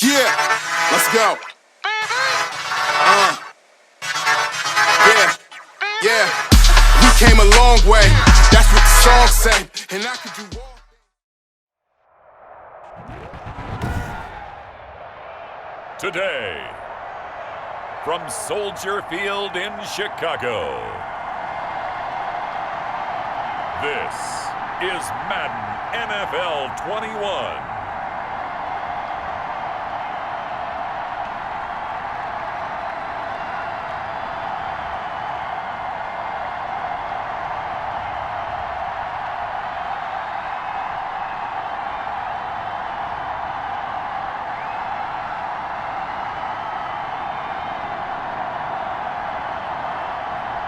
Yeah, let's go. Yeah. We came a long way. That's what the song say. And I could do all. Today, from Soldier Field in Chicago, this is Madden NFL 21.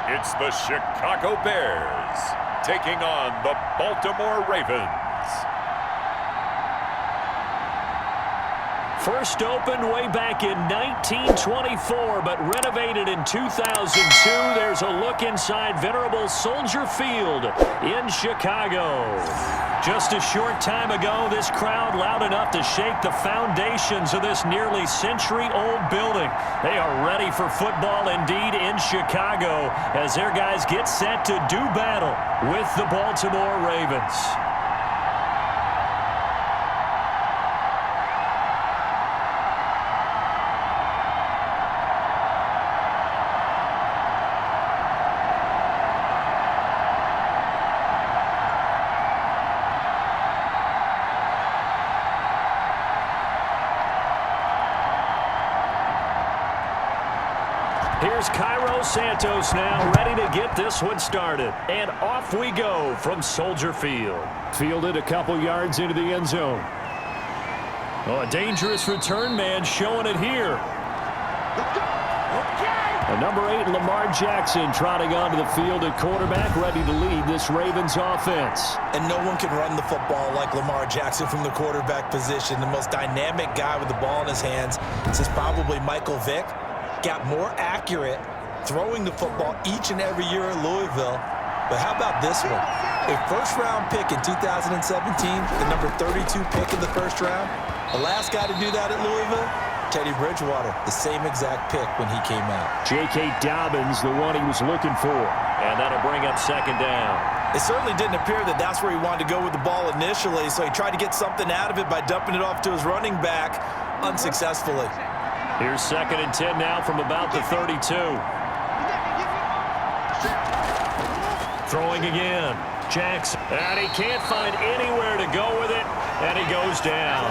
It's the Chicago Bears taking on the Baltimore Ravens. First opened way back in 1924, but renovated in 2002. There's a look inside venerable Soldier Field in Chicago. Just a short time ago, this crowd loud enough to shake the foundations of this nearly century-old building. They are ready for football indeed in Chicago as their guys get set to do battle with the Baltimore Ravens. Here's Cairo Santos now, ready to get this one started. And off we go from Soldier Field. Fielded a couple yards into the end zone. Oh, a dangerous return man showing it here. And number 8, Lamar Jackson, trotting onto the field at quarterback, ready to lead this Ravens offense. And no one can run the football like Lamar Jackson from the quarterback position. The most dynamic guy with the ball in his hands. This is probably Michael Vick. Got more accurate throwing the football each and every year at Louisville. But how about this one? A first-round pick in 2017, the number 32 pick in the first round. The last guy to do that at Louisville, Teddy Bridgewater, the same exact pick when he came out. J.K. Dobbins, the one he was looking for. And that'll bring up second down. It certainly didn't appear that that's where he wanted to go with the ball initially, so he tried to get something out of it by dumping it off to his running back unsuccessfully. Here's 2nd and 10 now from about the 32. Throwing again. Jackson. And he can't find anywhere to go with it. And he goes down.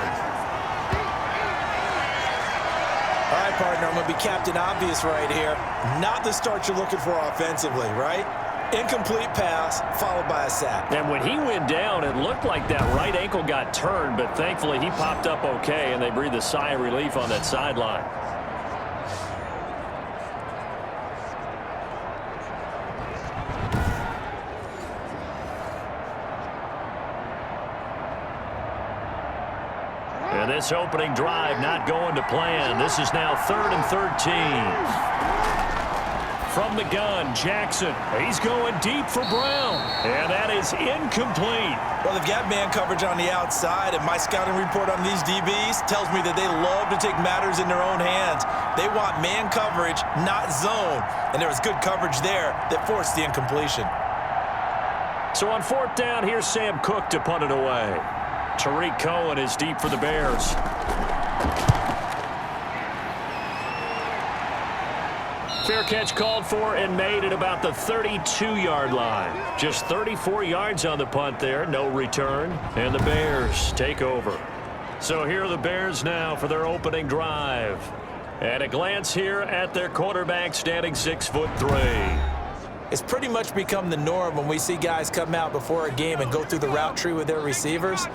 All right, partner, I'm going to be Captain Obvious right here. Not the start you're looking for offensively, right? Incomplete pass, followed by a sack. And when he went down, it looked like that right ankle got turned, but thankfully he popped up okay, and they breathed a sigh of relief on that sideline. And this opening drive not going to plan. This is now 3rd and 13. From the gun, Jackson. He's going deep for Brown. And that is incomplete. Well, they've got man coverage on the outside, and my scouting report on these DBs tells me that they love to take matters in their own hands. They want man coverage, not zone. And there was good coverage there that forced the incompletion. So on 4th down, here's Sam Cook to punt it away. Tariq Cohen is deep for the Bears. Fair catch called for and made at about the 32-yard line. Just 34 yards on the punt there, no return, and the Bears take over. So here are the Bears now for their opening drive. And a glance here at their quarterback standing 6'3". It's pretty much become the norm when we see guys come out before a game and go through the route tree with their receivers.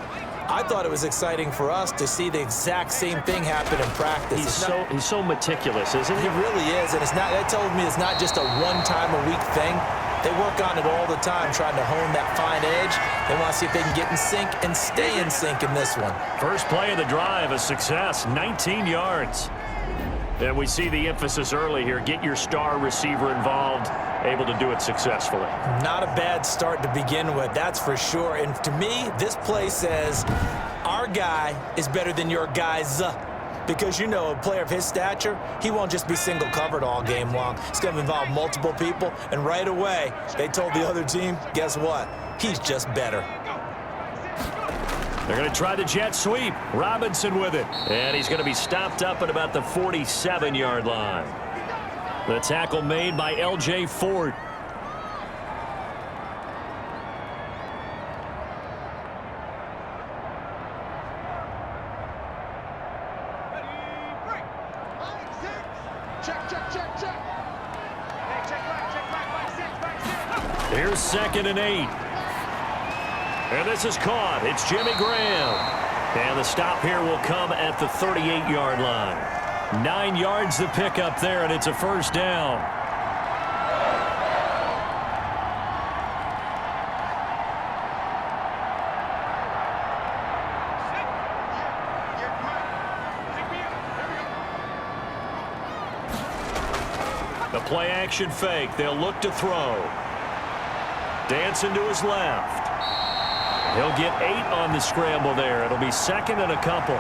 I thought it was exciting for us to see the exact same thing happen in practice. He's so meticulous, isn't he? He really is, and that tells me it's not just a one-time-a-week thing. They work on it all the time, trying to hone that fine edge. They want to see if they can get in sync and stay in sync in this one. First play of the drive, a success, 19 yards. And we see the emphasis early here. Get your star receiver involved, able to do it successfully. Not a bad start to begin with, that's for sure. And to me, this play says, our guy is better than your guys. Because, you know, a player of his stature, he won't just be single covered all game long. It's going to involve multiple people, and right away, they told the other team, guess what? He's just better. They're going to try the jet sweep. Robinson with it. And he's going to be stopped up at about the 47-yard line. The tackle made by L.J. Ford. Here's 2nd and 8. And this is caught. It's Jimmy Graham. And the stop here will come at the 38-yard line. 9 yards to pick up there, and it's a first down. The play action fake. They'll look to throw. Dancing to his left. He'll get 8 on the scramble there. It'll be 2nd and a couple.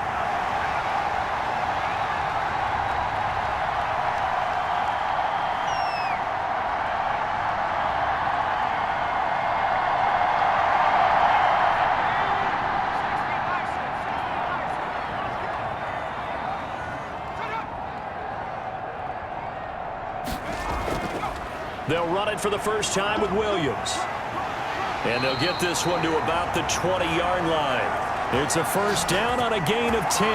They'll run it for the first time with Williams. And they'll get this one to about the 20-yard line. It's a first down on a gain of 10.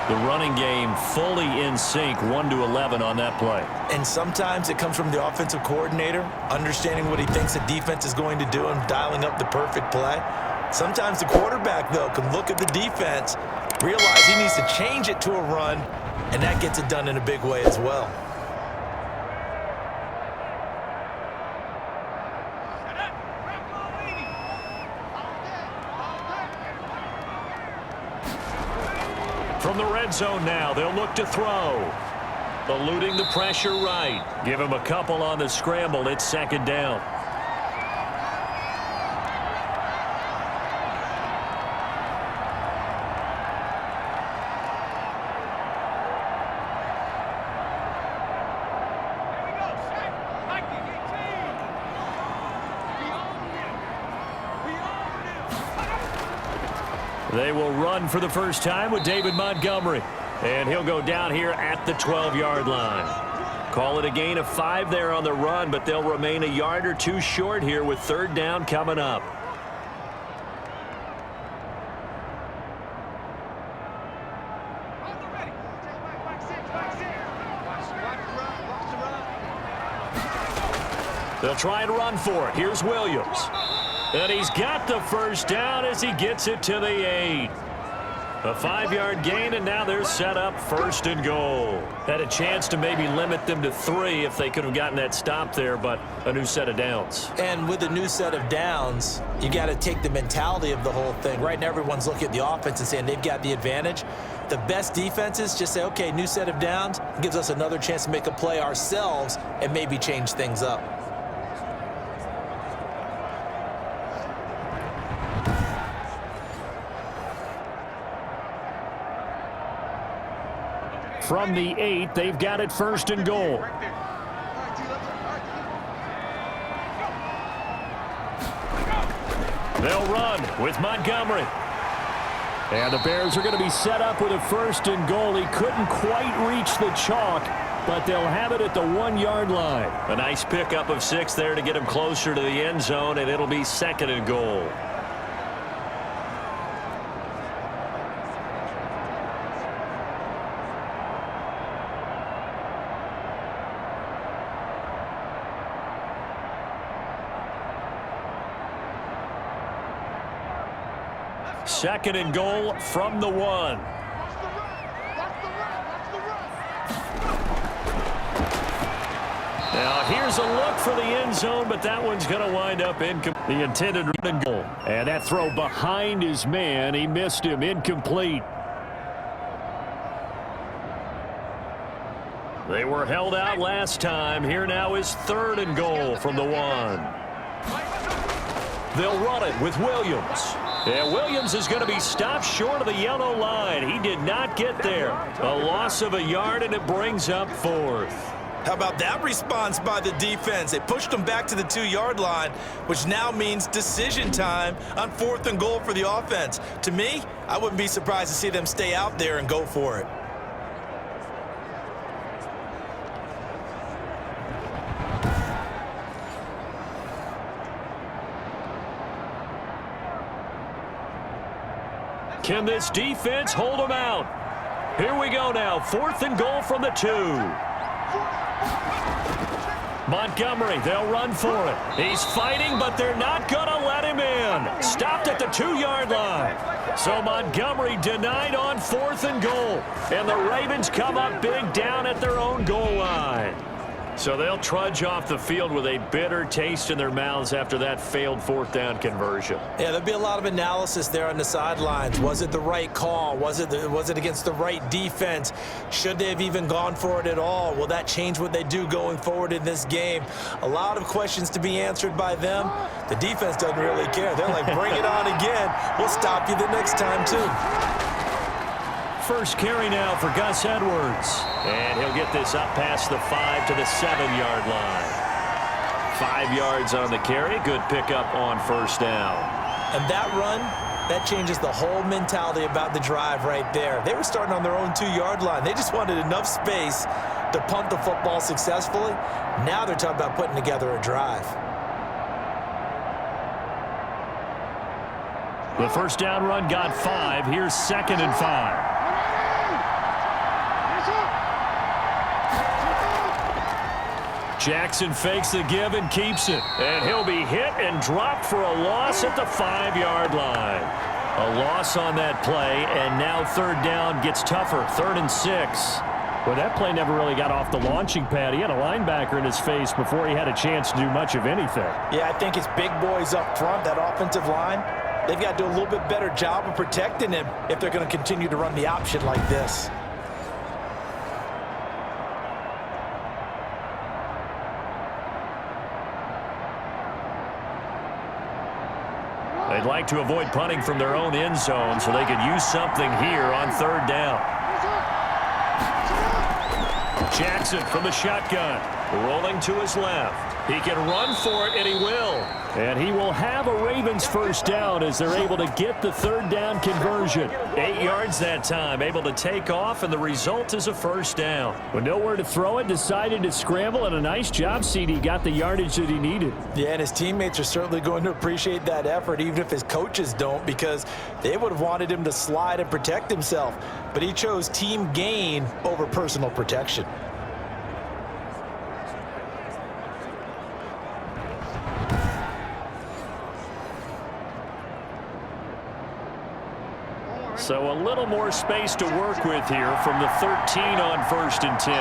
The running game fully in sync, 1-11 on that play. And sometimes it comes from the offensive coordinator, understanding what he thinks the defense is going to do and dialing up the perfect play. Sometimes the quarterback, though, can look at the defense, realize he needs to change it to a run, and that gets it done in a big way as well. From the red zone now, they'll look to throw. Eluding the pressure right. Give him a couple on the scramble. It's 2nd down. They will run for the first time with David Montgomery. And he'll go down here at the 12-yard line. Call it a gain of 5 there on the run, but they'll remain a yard or two short here with 3rd down coming up. They'll try and run for it. Here's Williams. And he's got the first down as he gets it to the 8. A 5-yard gain, and now they're set up 1st and goal. Had a chance to maybe limit them to 3 if they could have gotten that stop there, but a new set of downs. And with a new set of downs, you got to take the mentality of the whole thing. Right now, everyone's looking at the offense and saying they've got the advantage. The best defenses just say, okay, new set of downs. It gives us another chance to make a play ourselves and maybe change things up. From the 8, they've got it 1st and goal. They'll run with Montgomery. And the Bears are going to be set up with a 1st and goal. He couldn't quite reach the chalk, but they'll have it at the 1-yard line. A nice pickup of 6 there to get him closer to the end zone, and it'll be 2nd and goal. Second and goal from the 1. Now here's a look for the end zone, but that one's going to wind up incomplete. The intended run goal. And that throw behind his man. He missed him. Incomplete. They were held out last time. Here now is 3rd and goal from the 1. They'll run it with Williams. And Williams is going to be stopped short of the yellow line. He did not get there. A loss of a yard, and it brings up 4th. How about that response by the defense? They pushed them back to the 2-yard line, which now means decision time on 4th and goal for the offense. To me, I wouldn't be surprised to see them stay out there and go for it. Can this defense hold them out? Here we go now. 4th and goal from the 2. Montgomery, they'll run for it. He's fighting, but they're not going to let him in. Stopped at the 2-yard line. So Montgomery denied on 4th and goal. And the Ravens come up big down at their own goal line. So they'll trudge off the field with a bitter taste in their mouths after that failed 4th down conversion. Yeah, there'll be a lot of analysis there on the sidelines. Was it the right call? Was it against the right defense? Should they have even gone for it at all? Will that change what they do going forward in this game? A lot of questions to be answered by them. The defense doesn't really care. They're like, bring it on again. We'll stop you the next time, too. First carry now for Gus Edwards. And he'll get this up past the 5 to the 7-yard line. 5 yards on the carry. Good pickup on 1st down. And that run, that changes the whole mentality about the drive right there. They were starting on their own 2-yard line. They just wanted enough space to punt the football successfully. Now they're talking about putting together a drive. The 1st down run got 5. Here's 2nd and 5. Jackson fakes the give and keeps it. And he'll be hit and dropped for a loss at the 5-yard line. A loss on that play, and now 3rd down gets tougher. 3rd and 6. Well, that play never really got off the launching pad. He had a linebacker in his face before he had a chance to do much of anything. Yeah, I think it's big boys up front, that offensive line. They've got to do a little bit better job of protecting him if they're going to continue to run the option like this. They'd like to avoid punting from their own end zone so they could use something here on 3rd down. Jackson from the shotgun, rolling to his left. He can run for it, and he will. And he will have a Ravens 1st down as they're able to get the 3rd down conversion. 8 yards that time, able to take off, and the result is a 1st down. With nowhere to throw it, decided to scramble, and a nice job, CD. Got the yardage that he needed. Yeah, and his teammates are certainly going to appreciate that effort, even if his coaches don't, because they would have wanted him to slide and protect himself. But he chose team gain over personal protection. So a little more space to work with here from the 13 on 1st and 10.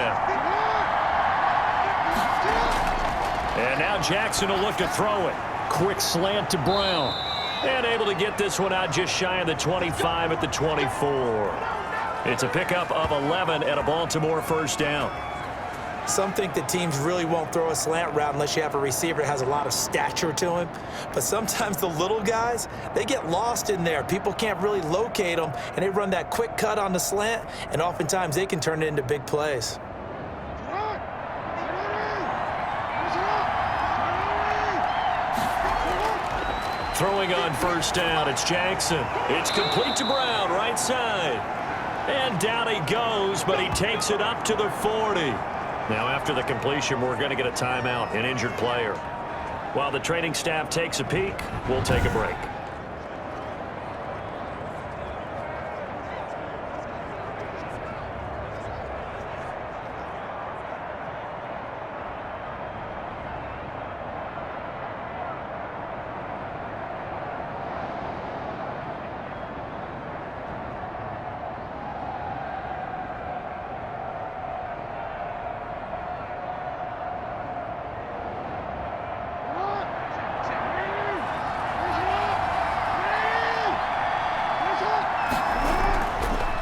And now Jackson will look to throw it. Quick slant to Brown. And able to get this one out just shy of the 25 at the 24. It's a pickup of 11 at a Baltimore 1st down. Some think that teams really won't throw a slant route unless you have a receiver that has a lot of stature to him. But sometimes the little guys, they get lost in there. People can't really locate them, and they run that quick cut on the slant, and oftentimes they can turn it into big plays. Throwing on 1st down, it's Jackson. It's complete to Brown, right side. And down he goes, but he takes it up to the 40. Now, after the completion, we're going to get a timeout, an injured player. While the training staff takes a peek, we'll take a break.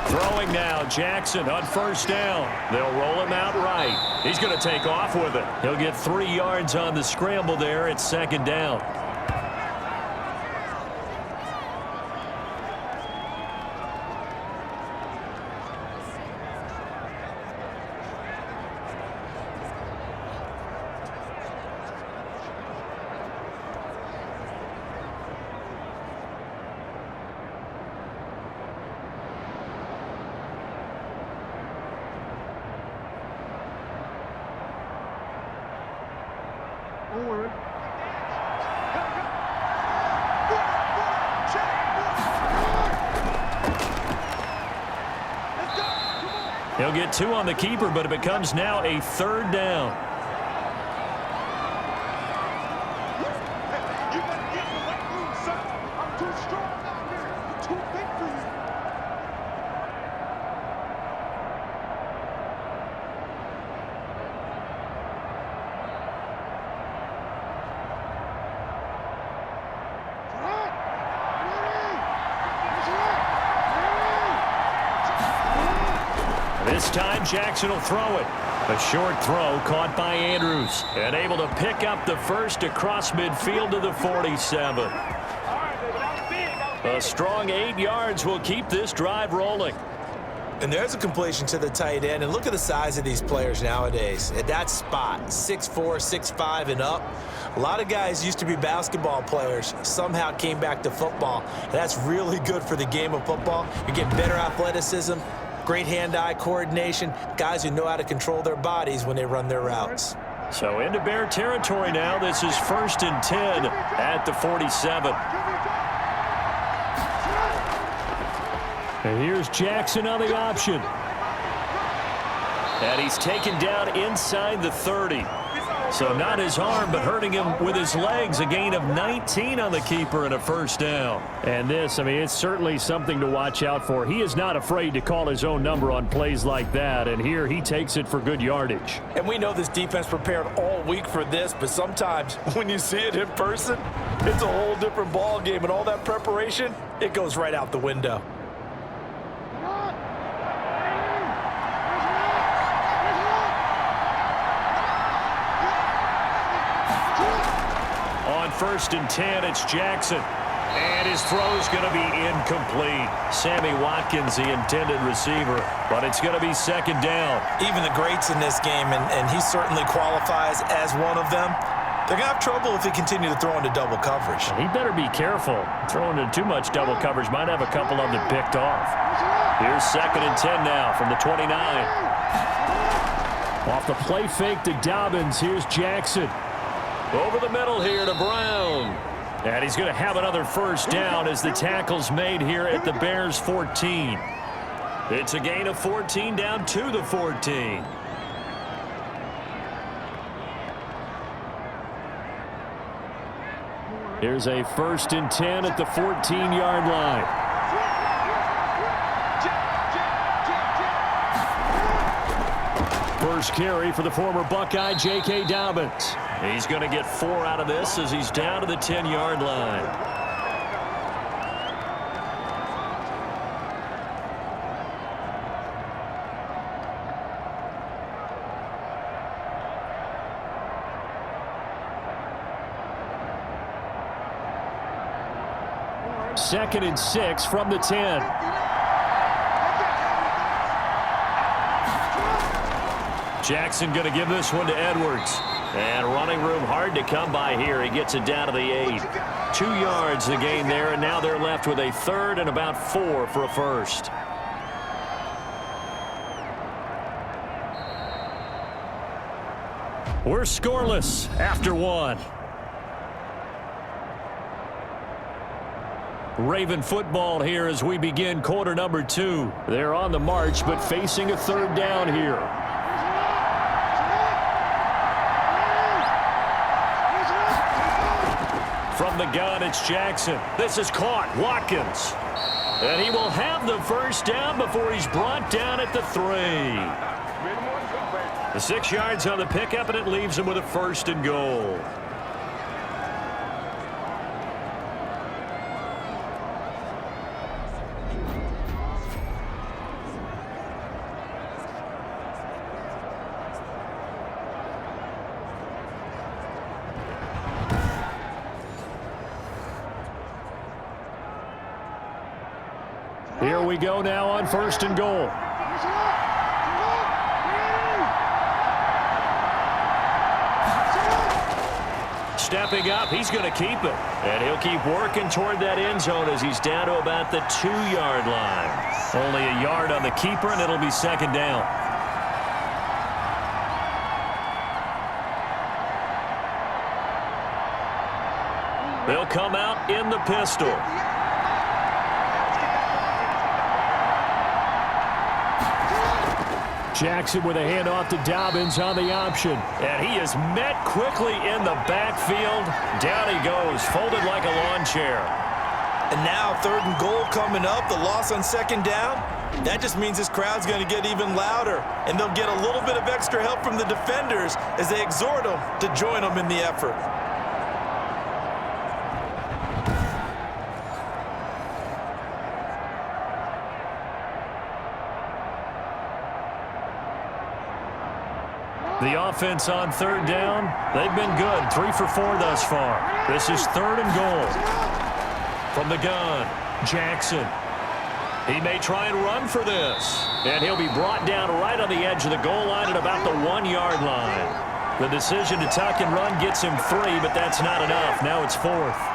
Throwing now, Jackson on 1st down. They'll roll him out right. He's going to take off with it. He'll get 3 yards on the scramble there at 2nd down. He'll get 2 on the keeper, but it becomes now a 3rd down. This time, Jackson will throw it. A short throw caught by Andrews and able to pick up the first across midfield to the 47. A strong 8 yards will keep this drive rolling. And there's a completion to the tight end. And look at the size of these players nowadays. At that spot, 6'4", 6'5", and up. A lot of guys used to be basketball players, somehow came back to football. And that's really good for the game of football. You get better athleticism, great hand-eye coordination, guys who know how to control their bodies when they run their routes. So into Bear territory now. This is 1st and 10 at the 47. And here's Jackson on the option. And he's taken down inside the 30. So not his arm, but hurting him with his legs. A gain of 19 on the keeper and a 1st down. And this, I mean, it's certainly something to watch out for. He is not afraid to call his own number on plays like that. And here he takes it for good yardage. And we know this defense prepared all week for this, but sometimes when you see it in person, it's a whole different ball game. And all that preparation, it goes right out the window. On 1st and 10, it's Jackson. And his throw's going to be incomplete. Sammy Watkins, the intended receiver, but it's going to be 2nd down. Even the greats in this game, and he certainly qualifies as one of them, they're going to have trouble if they continue to throw into double coverage. He better be careful. Throwing into too much double coverage might have a couple of them picked off. Here's 2nd and 10 now from the 29. Off the play fake to Dobbins. Here's Jackson. Over the middle here to Brown. And he's going to have another 1st down as the tackle's made here at the Bears' 14. It's a gain of 14 down to the 14. Here's a 1st and 10 at the 14-yard line. First carry for the former Buckeye, J.K. Dobbins. He's going to get 4 out of this as he's down to the 10-yard line. Second and 6 from the 10. Jackson going to give this one to Edwards. And running room hard to come by here. He gets it down to the 8. 2 yards the gain there, and now they're left with a 3rd and about 4 for a 1st. We're scoreless after 1. Raven football here as we begin quarter number 2. They're on the march, but facing a 3rd down here. From the gun, it's Jackson. This is caught. Watkins. And he will have the 1st down before he's brought down at the 3. The 6 yards on the pickup, and it leaves him with a 1st and goal. Here we go now on 1st and goal. Stepping up, he's going to keep it. And he'll keep working toward that end zone as he's down to about the 2-yard line. Only a yard on the keeper, and it'll be 2nd down. They'll come out in the pistol. Jackson with a handoff to Dobbins on the option. And he is met quickly in the backfield. Down he goes, folded like a lawn chair. And now 3rd and goal coming up, the loss on 2nd down. That just means this crowd's going to get even louder, and they'll get a little bit of extra help from the defenders as they exhort them to join them in the effort. The offense on 3rd down, they've been good. 3 for 4 thus far. This is 3rd and goal. From the gun, Jackson. He may try and run for this. And he'll be brought down right on the edge of the goal line at about the 1-yard line. The decision to tuck and run gets him 3, but that's not enough. Now it's 4th.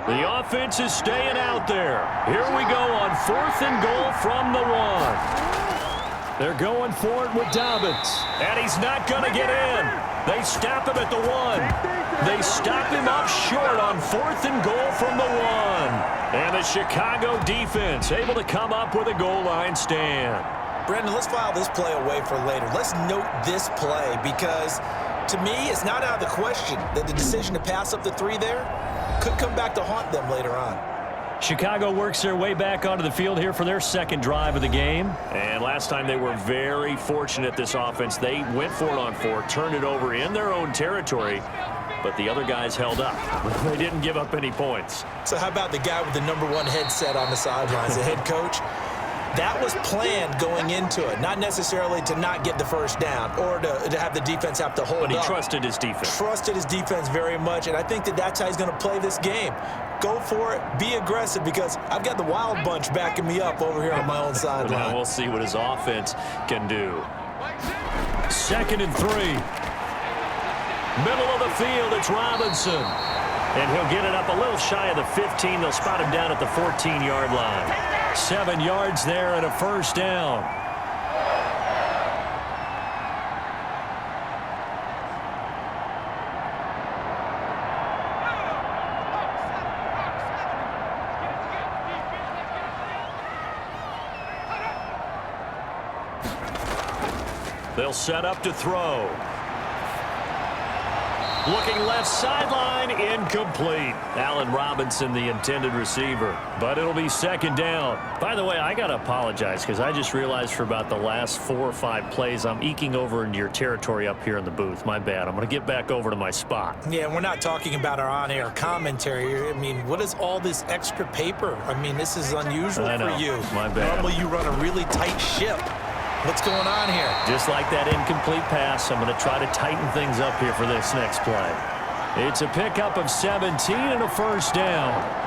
The offense is staying out there. Here we go on 4th and goal from the 1. They're going for it with Dobbins. And he's not going to get in. They stop him at the 1. They stop him up short on 4th and goal from the 1. And the Chicago defense able to come up with a goal line stand. Brendan, let's file this play away for later. Let's note this play because, to me, it's not out of the question that the decision to pass up the 3 there could come back to haunt them later on. Chicago works their way back onto the field here for their 2nd drive of the game. And last time they were very fortunate, this offense. They went for it on 4, turned it over in their own territory, but the other guys held up. They didn't give up any points. So how about the guy with the #1 headset on the sidelines, the head coach? That was planned going into it, not necessarily to not get the 1st down or to have the defense have to hold up. But he trusted his defense. Trusted his defense very much, and I think that that's how he's going to play this game. Go for it, be aggressive, because I've got the wild bunch backing me up over here on my own sideline. Now we'll see what his offense can do. 2nd and 3. Middle of the field, it's Robinson. And he'll get it up a little shy of the 15. They'll spot him down at the 14-yard line. 7 yards there and a 1st down. They'll set up to throw. Looking left sideline, incomplete. Allen Robinson, the intended receiver. But it'll be 2nd down. By the way, I got to apologize because I just realized for about the last 4 or 5 plays, I'm eking over into your territory up here in the booth. My bad. I'm going to get back over to my spot. Yeah, we're not talking about our on-air commentary. I mean, what is all this extra paper? I mean, this is unusual for you. My bad. Normally you run a really tight ship. What's going on here? Just like that incomplete pass, I'm going to try to tighten things up here for this next play. It's a pickup of 17 and a 1st down.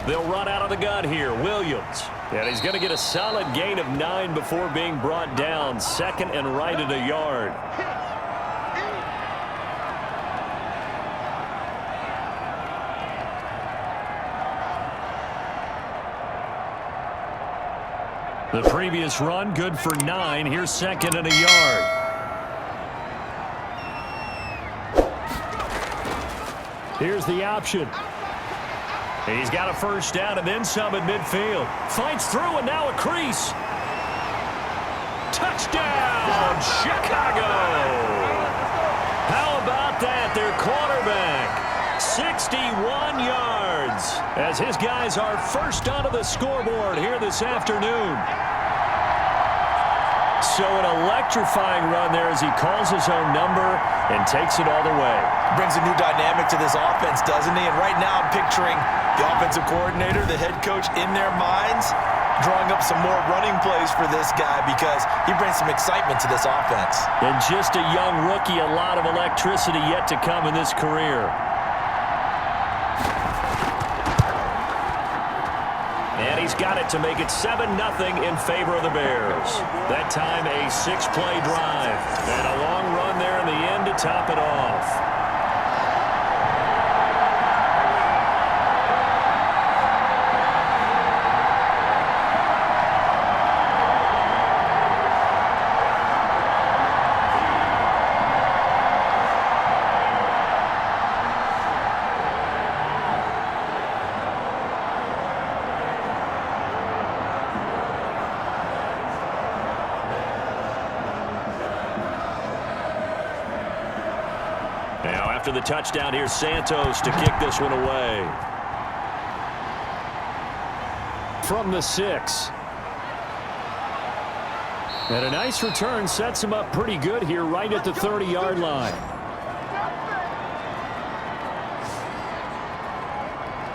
They'll run out of the gun here. Williams. And he's going to get a solid gain of 9 before being brought down. 2nd and right at a yard. The previous run, good for 9. Here's 2nd and a yard. Here's the option. He's got a 1st down and then some at midfield. Fights through and now a crease. Touchdown, Chicago. How about that? They're 61 yards as his guys are first onto the scoreboard here this afternoon. So an electrifying run there as he calls his own number and takes it all the way. Brings a new dynamic to this offense, doesn't he? And right now I'm picturing the offensive coordinator, the head coach in their minds, drawing up some more running plays for this guy because he brings some excitement to this offense. And just a young rookie, a lot of electricity yet to come in this career. And he's got it to make it 7-0 in favor of the Bears. That time a 6-play drive. And a long run there in the end to top it off. After the touchdown, here's Santos to kick this one away. From the 6. And a nice return sets him up pretty good here right at the 30-yard line.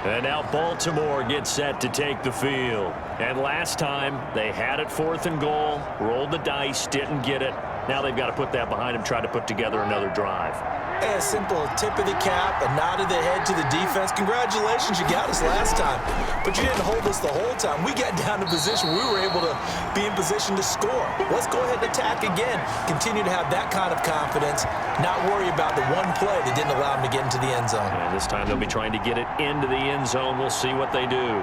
And now Baltimore gets set to take the field. And last time, they had it 4th and goal, rolled the dice, didn't get it. Now they've got to put that behind them, try to put together another drive. Hey, a simple tip of the cap, a nod of the head to the defense. Congratulations, you got us last time. But you didn't hold us the whole time. We got down to position. We were able to be in position to score. Let's go ahead and attack again. Continue to have that kind of confidence. Not worry about the one play that didn't allow them to get into the end zone. And this time they'll be trying to get it into the end zone. We'll see what they do.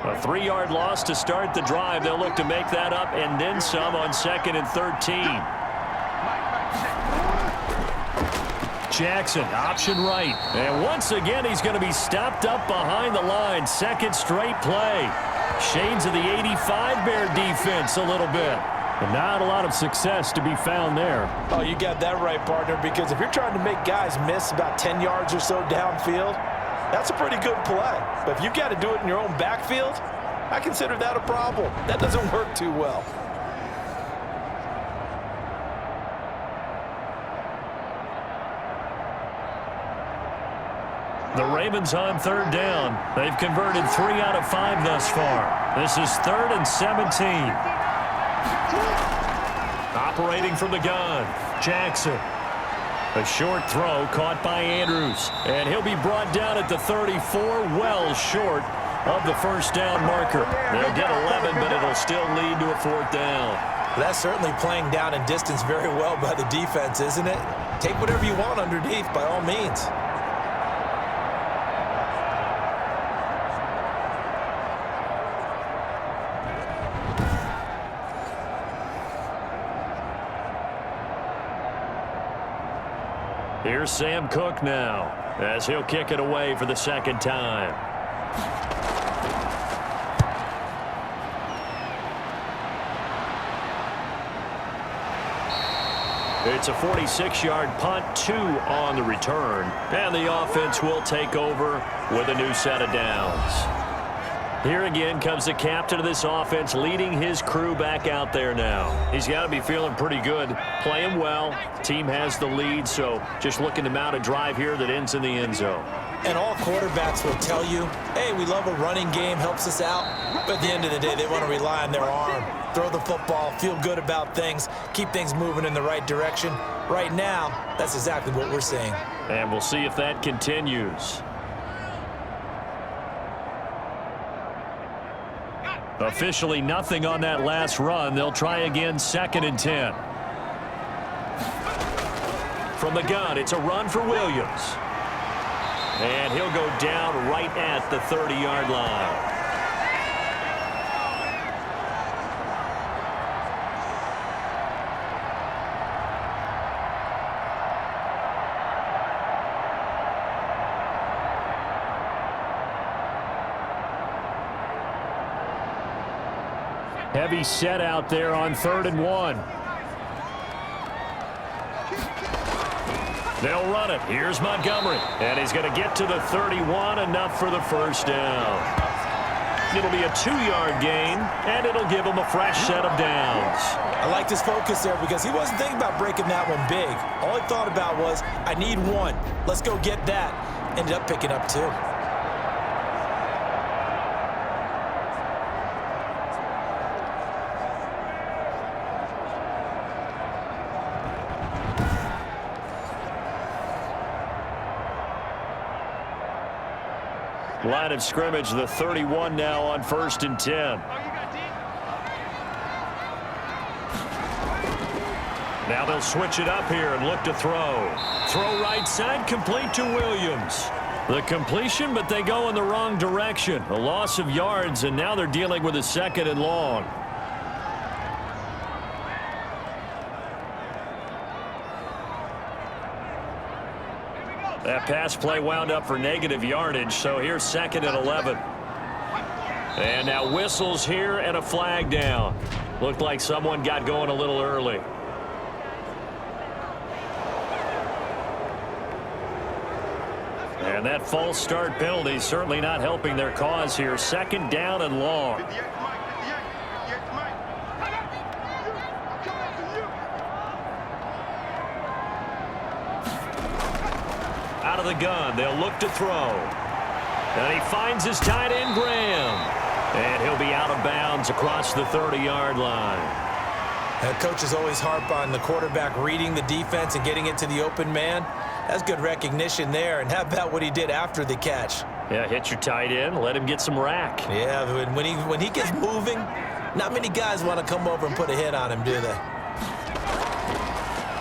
A 3-yard loss to start the drive. They'll look to make that up and then some on 2nd and 13. Jackson, option right. And once again, he's going to be stopped up behind the line. 2nd straight play. Shades of the 85 Bear defense a little bit. But not a lot of success to be found there. Oh, you got that right, partner, because if you're trying to make guys miss about 10 yards or so downfield, that's a pretty good play. But if you've got to do it in your own backfield, I consider that a problem. That doesn't work too well. The Ravens on 3rd down. They've converted 3 out of 5 thus far. This is 3rd and 17. Operating from the gun, Jackson. A short throw caught by Andrews. And he'll be brought down at the 34, well short of the first down marker. They'll get 11, but it'll still lead to a 4th down. That's certainly playing down in distance very well by the defense, isn't it? Take whatever you want underneath, by all means. Here's Sam Cook now, as he'll kick it away for the 2nd time. It's a 46-yard punt, 2 on the return, and the offense will take over with a new set of downs. Here again comes the captain of this offense, leading his crew back out there now. He's got to be feeling pretty good, playing well. Team has the lead, so just looking to mount a drive here that ends in the end zone. And all quarterbacks will tell you, hey, we love a running game, helps us out. But at the end of the day, they want to rely on their arm. Throw the football, feel good about things, keep things moving in the right direction. Right now, that's exactly what we're seeing. And we'll see if that continues. Officially nothing on that last run. They'll try again, 2nd and 10. From the gun, it's a run for Williams. And he'll go down right at the 30-yard line. Heavy set out there on 3rd and 1. They'll run it. Here's Montgomery. And he's going to get to the 31, enough for the first down. It'll be a 2-yard gain, and it'll give him a fresh set of downs. I like his focus there because he wasn't thinking about breaking that one big. All he thought about was, I need one. Let's go get that. Ended up picking up 2. Line of scrimmage, the 31 now on 1st and 10. Now they'll switch it up here and look to throw. Throw right side, complete to Williams. The completion, but they go in the wrong direction. A loss of yards, and now they're dealing with a 2nd and long. That pass play wound up for negative yardage, so here's 2nd and 11. And now whistles here and a flag down. Looked like someone got going a little early. And that false start penalty is certainly not helping their cause here. 2nd down and long. Out of the gun, they'll look to throw. And he finds his tight end, Graham. And he'll be out of bounds across the 30-yard line. Coaches always harp on the quarterback reading the defense and getting it to the open man. That's good recognition there. And how about what he did after the catch? Yeah, hit your tight end, let him get some rack. Yeah, when he gets moving, not many guys want to come over and put a hit on him, do they?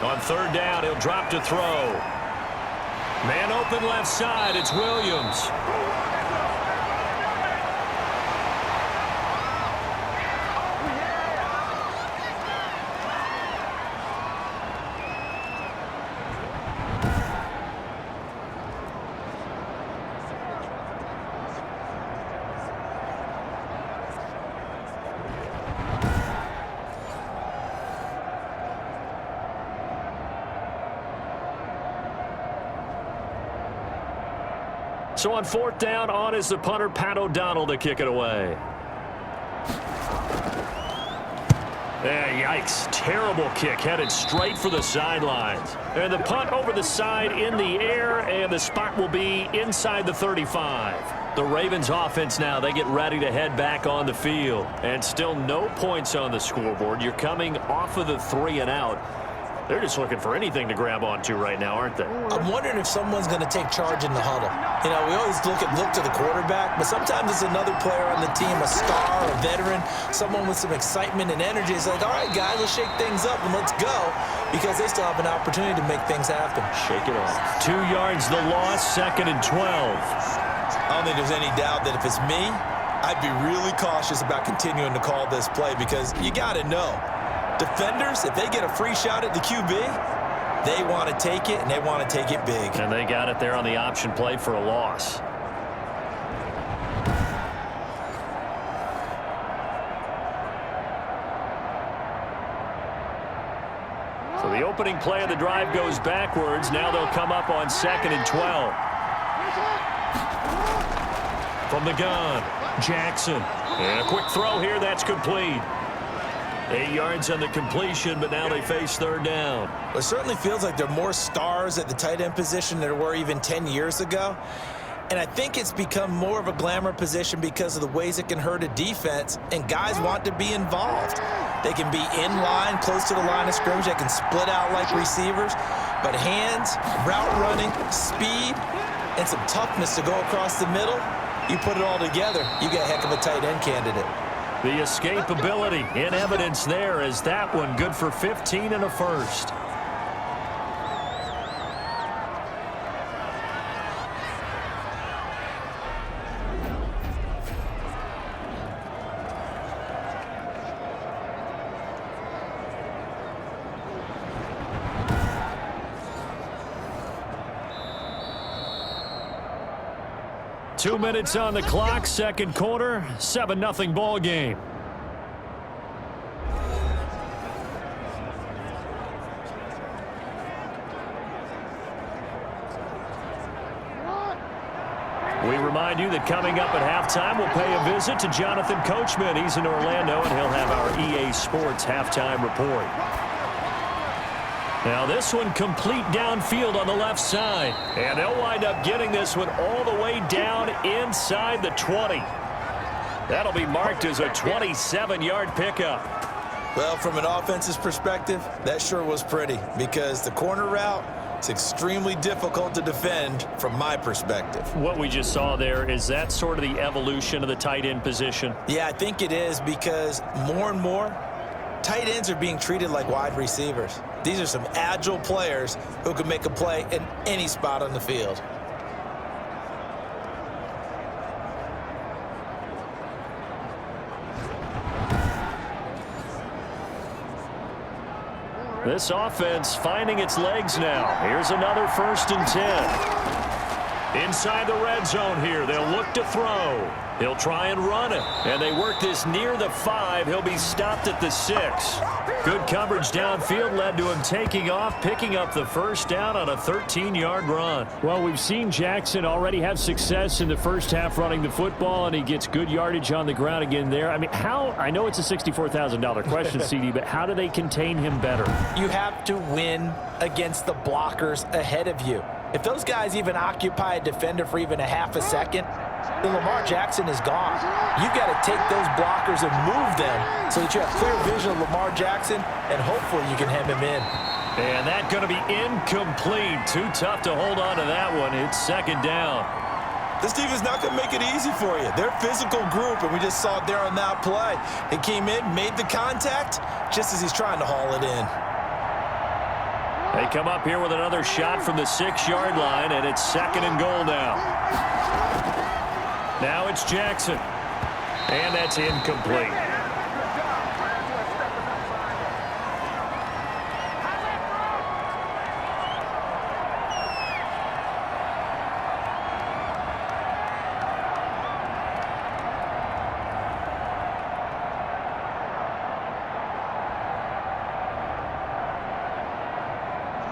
On 3rd down, he'll drop to throw. Man open left side, it's Williams. So on 4th down, on is the punter, Pat O'Donnell, to kick it away. Yikes. Terrible kick, headed straight for the sidelines. And the punt over the side in the air, and the spot will be inside the 35. The Ravens offense now, they get ready to head back on the field. And still no points on the scoreboard. You're coming off of the 3 and out. They're just looking for anything to grab onto right now, aren't they? I'm wondering if someone's going to take charge in the huddle. You know, we always look to the quarterback, but sometimes it's another player on the team, a star, a veteran, someone with some excitement and energy. It's like, all right, guys, let's shake things up and let's go, because they still have an opportunity to make things happen. Shake it off. 2 yards the loss, 2nd and 12. I don't think there's any doubt that if it's me, I'd be really cautious about continuing to call this play, because you got to know, defenders, if they get a free shot at the QB, they want to take it, and they want to take it big. And they got it there on the option play for a loss. So the opening play of the drive goes backwards. Now they'll come up on 2nd and 12. From the gun, Jackson. And a quick throw here, that's complete. 8 yards on the completion, but now they face 3rd down. Well, it certainly feels like there are more stars at the tight end position than there were even 10 years ago. And I think it's become more of a glamour position because of the ways it can hurt a defense, and guys want to be involved. They can be in line, close to the line of scrimmage. They can split out like receivers. But hands, route running, speed, and some toughness to go across the middle, you put it all together, you got a heck of a tight end candidate. The escapability in evidence there as that one good for 15 and a first. Two minutes on the clock, second quarter, 7-0 ball game. remind you that coming up at halftime, we'll pay a visit to Jonathan Coachman. He's in Orlando, and he'll have our EA Sports halftime report. Now this one complete downfield on the left side. And they'll wind up getting this one all the way down inside the 20. That'll be marked as a 27-yard pickup. Well, from an offense's perspective, that sure was pretty because the corner route is extremely difficult to defend from my perspective. What we just saw there, is that sort of the evolution of the tight end position? Yeah, I think it is because more and more, tight ends are being treated like wide receivers. These are some agile players who can make a play in any spot on the field. This offense finding its legs now. Here's another 1st and 10. Inside the red zone here, they'll look to throw. He'll try and run it. And they work this near the 5. He'll be stopped at the 6. Good coverage downfield led to him taking off, picking up the 1st down on a 13-yard run. Well, we've seen Jackson already have success in the first half running the football, and he gets good yardage on the ground again there. I mean, I know it's a $64,000 question, CD, but how do they contain him better? You have to win against the blockers ahead of you. If those guys even occupy a defender for even a half a second, then Lamar Jackson is gone. You've got to take those blockers and move them so that you have clear vision of Lamar Jackson, and hopefully you can hem him in. And that's going to be incomplete. Too tough to hold on to that one. It's 2nd down. This team is not going to make it easy for you. They're a physical group, and we just saw it there on that play. They came in, made the contact, just as he's trying to haul it in. They come up here with another shot from the 6-yard line, and it's 2nd and goal now. Now it's Jackson, and that's incomplete.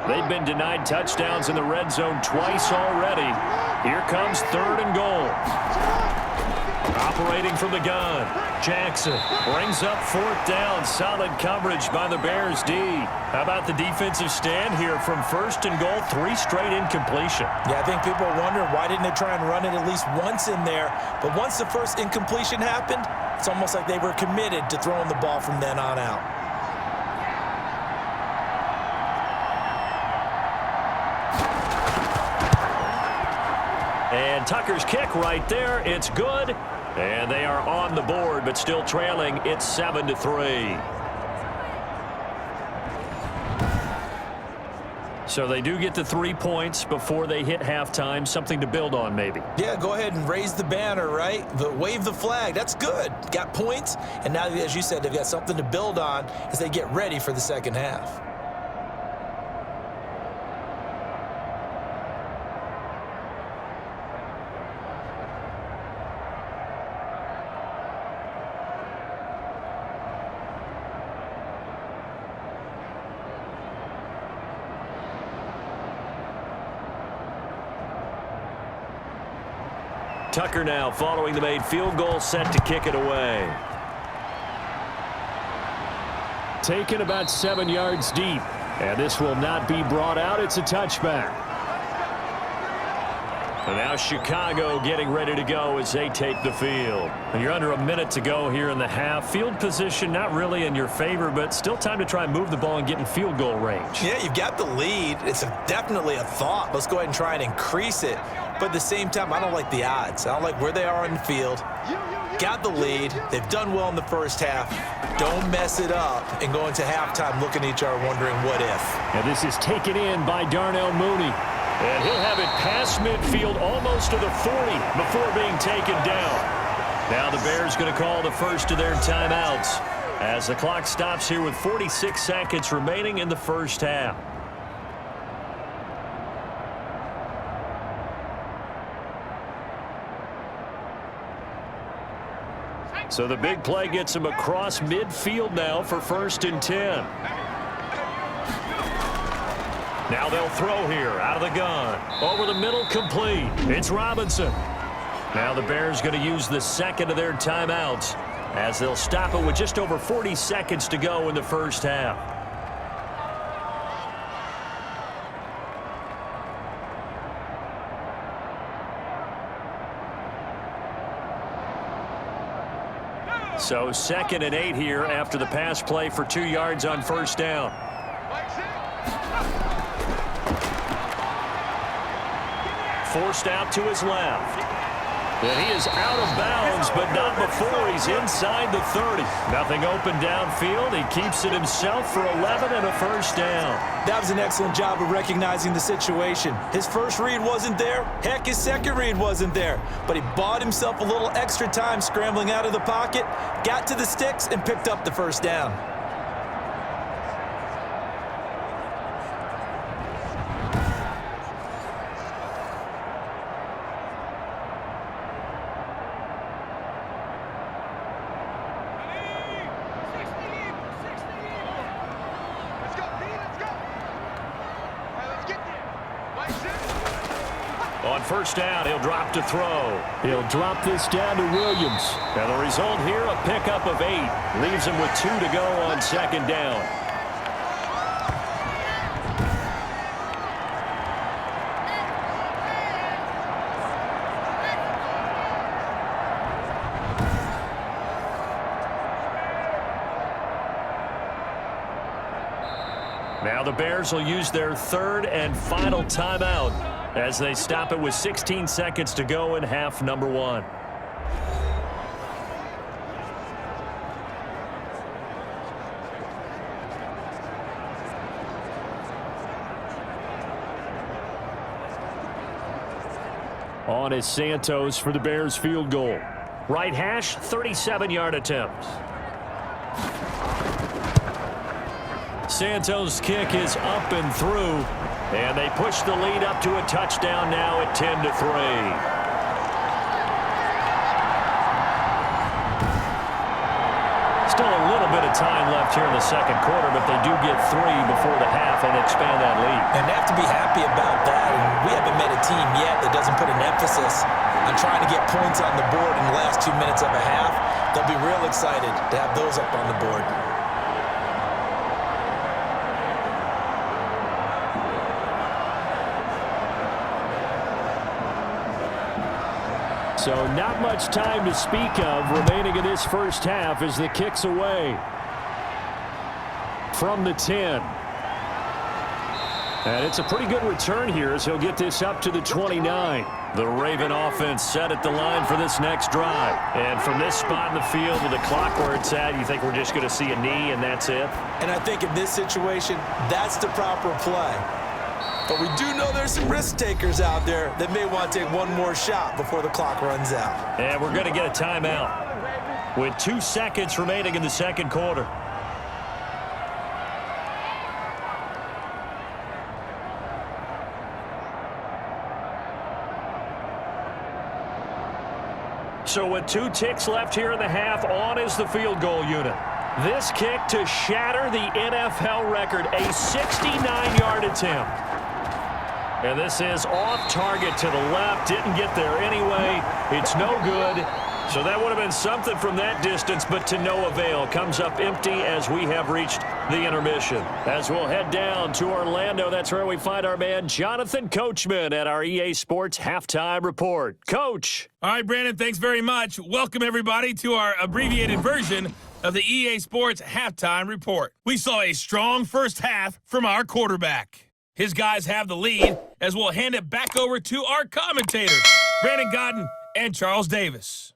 They've been denied touchdowns in the red zone twice already. Here comes 3rd and goal. Operating from the gun, Jackson brings up 4th down. Solid coverage by the Bears D. How about the defensive stand here from 1st and goal? 3 straight incompletion. Yeah, I think people are wondering why didn't they try and run it at least once in there. But once the first incompletion happened, it's almost like they were committed to throwing the ball from then on out. And Tucker's kick right there. It's good. And they are on the board, but still trailing. It's 7-3. So they do get the 3 points before they hit halftime. Something to build on, maybe. Yeah, go ahead and raise the banner, right? Wave the flag. That's good. Got points. And now, as you said, they've got something to build on as they get ready for the second half. Tucker now following the made field goal, set to kick it away. Taken about 7 yards deep. And this will not be brought out. It's a touchback. And now Chicago getting ready to go as they take the field. And you're under a minute to go here in the half. Field position not really in your favor, but still time to try and move the ball and get in field goal range. Yeah, you've got the lead. It's definitely a thought. Let's go ahead and try and increase it. But at the same time, I don't like the odds. I don't like where they are on the field. Got the lead. They've done well in the first half. Don't mess it up and go into halftime looking at each other wondering what if. And this is taken in by Darnell Mooney. And he'll have it past midfield almost to the 40 before being taken down. Now the Bears going to call the first of their timeouts as the clock stops here with 46 seconds remaining in the first half. So the big play gets him across midfield now for 1st and 10. Now they'll throw here out of the gun. Over the middle, complete. It's Robinson. Now the Bears going to use the second of their timeouts as they'll stop it with just over 40 seconds to go in the first half. So 2nd and 8 here after the pass play for 2 yards on first down. Forced out to his left. And he is out of bounds, but not before he's inside the 30. Nothing open downfield. He keeps it himself for 11 and a first down. That was an excellent job of recognizing the situation. His first read wasn't there. Heck, his second read wasn't there. But he bought himself a little extra time scrambling out of the pocket, got to the sticks, and picked up the first down. On first down, he'll drop to throw. He'll drop this down to Williams. And the result here, a pickup of 8. Leaves him with 2 to go on second down. Now the Bears will use their third and final timeout as they stop it with 16 seconds to go in half number 1. On is Santos for the Bears field goal. Right hash, 37-yard attempt. Santos' kick is up and through, and they push the lead up to a touchdown now at 10-3. Still a little bit of time left here in the second quarter, but they do get 3 before the half and expand that lead. And they have to be happy about that. And we haven't met a team yet that doesn't put an emphasis on trying to get points on the board in the last 2 minutes of a half. They'll be real excited to have those up on the board. So not much time to speak of remaining in this first half as the kick's away from the 10. And it's a pretty good return here as he'll get this up to the 29. The Raven offense set at the line for this next drive. And from this spot in the field with the clock where it's at, you think we're just going to see a knee and that's it? And I think in this situation, that's the proper play. But we do know there's some risk takers out there that may want to take one more shot before the clock runs out. And we're going to get a timeout with 2 seconds remaining in the second quarter. So with 2 ticks left here in the half, on is the field goal unit. This kick to shatter the NFL record, a 69-yard attempt. And this is off target to the left. Didn't get there anyway. It's no good. So that would have been something from that distance, but to no avail. Comes up empty as we have reached the intermission. As we'll head down to Orlando, that's where we find our man Jonathan Coachman at our EA Sports Halftime Report. Coach. All right, Brandon, thanks very much. Welcome, everybody, to our abbreviated version of the EA Sports Halftime Report. We saw a strong first half from our quarterback. His guys have the lead as we'll hand it back over to our commentators, Brandon Godden and Charles Davis.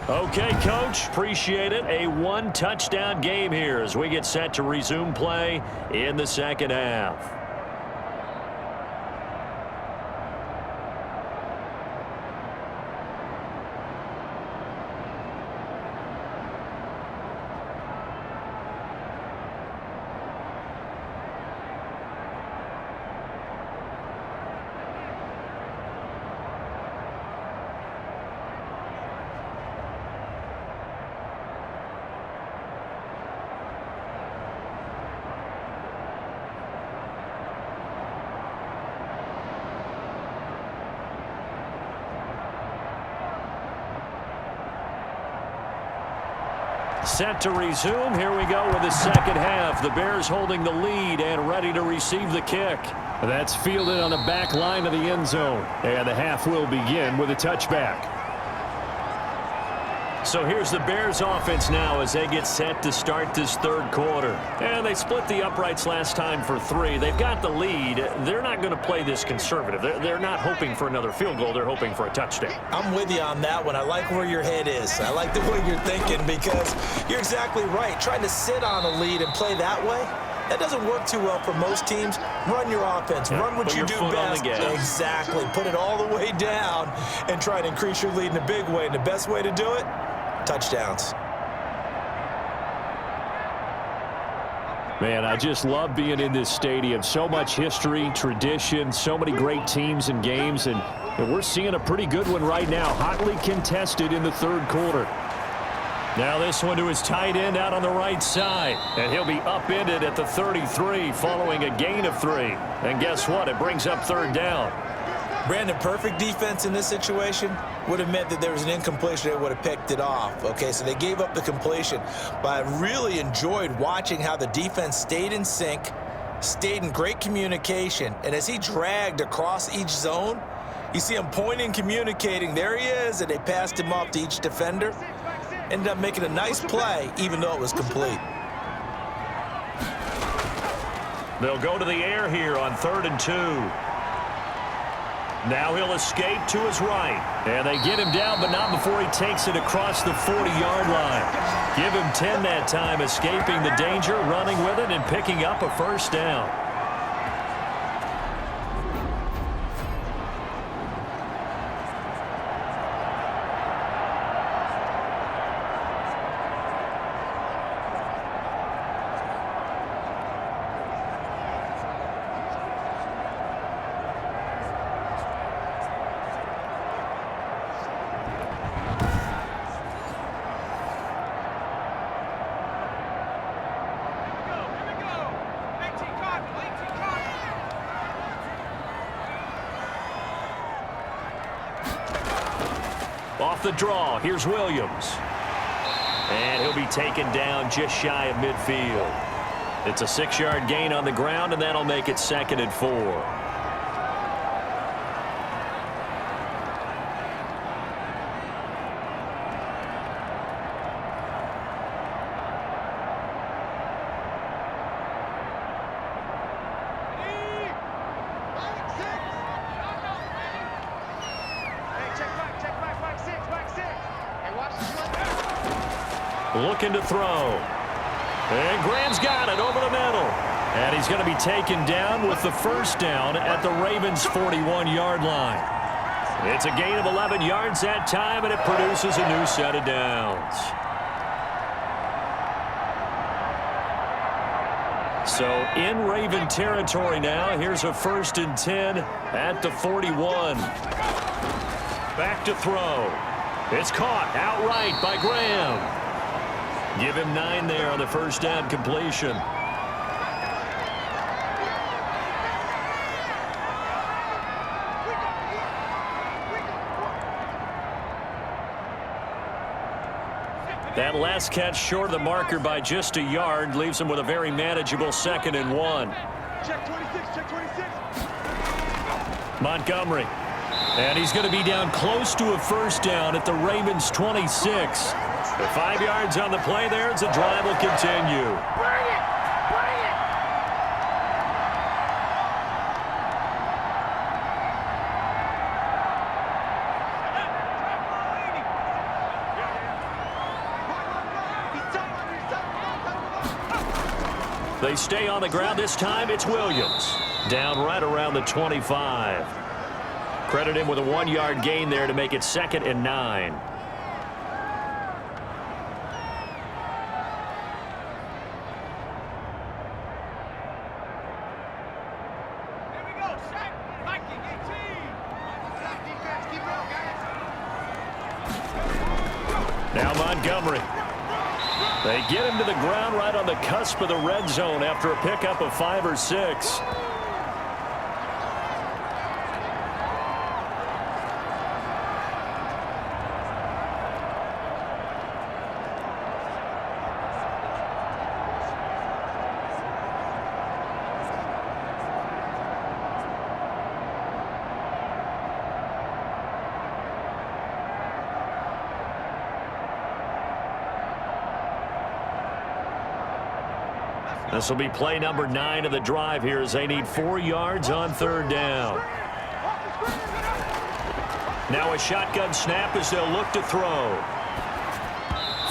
Okay, Coach, appreciate it. A 1-touchdown game here as we get set to resume play in the second half. Set to resume. Here we go with the second half. The Bears holding the lead and ready to receive the kick. That's fielded on the back line of the end zone. And the half will begin with a touchback. So here's the Bears offense now as they get set to start this third quarter. And they split the uprights last time for 3. They've got the lead. They're not going to play this conservative. They're not hoping for another field goal. They're hoping for a touchdown. I'm with you on that one. I like where your head is. I like the way you're thinking because you're exactly right. Trying to sit on a lead and play that way, that doesn't work too well for most teams. Run your offense. Run what you do best. Exactly. Put it all the way down and try to increase your lead in a big way. And the best way to do it, touchdowns. Man, I just love being in this stadium. So much history, tradition, so many great teams and games, and we're seeing a pretty good one right now. Hotly contested in the third quarter. Now this one to his tight end out on the right side, and he'll be upended at the 33 following a gain of 3. And guess what? It brings up third down. Brandon, perfect defense in this situation would have meant that there was an incompletion. They would have picked it off. Okay, so they gave up the completion. But I really enjoyed watching how the defense stayed in sync, stayed in great communication. And as he dragged across each zone, you see him pointing, communicating. There he is, and they passed him off to each defender. Ended up making a nice play, even though it was complete. They'll go to the air here on 3rd and 2. Now he'll escape to his right. And they get him down, but not before he takes it across the 40-yard line. Give him 10 that time, escaping the danger, running with it, and picking up a first down. Off the draw, here's Williams. And he'll be taken down just shy of midfield. It's a 6-yard gain on the ground, and that'll make it 2nd and 4. Looking to throw. And Graham's got it over the middle. And he's going to be taken down with the first down at the Ravens' 41-yard line. It's a gain of 11 yards that time, and it produces a new set of downs. So in Raven territory now, here's a 1st and 10 at the 41. Back to throw. It's caught outright by Graham. Give him 9 there on the first down completion. That last catch short of the marker by just a yard leaves him with a very manageable 2nd and 1. Check 26, check 26. Montgomery. And he's going to be down close to a first down at the Ravens' 26. The 5 yards on the play there as the drive will continue. Bring it! Bring it! They stay on the ground. This time it's Williams. Down right around the 25. Credit him with a 1-yard gain there to make it 2nd and 9. Now Montgomery. They get him to the ground right on the cusp of the red zone after a pickup of 5 or 6. This will be play number 9 of the drive here as they need 4 yards on 3rd down. Now a shotgun snap as they'll look to throw.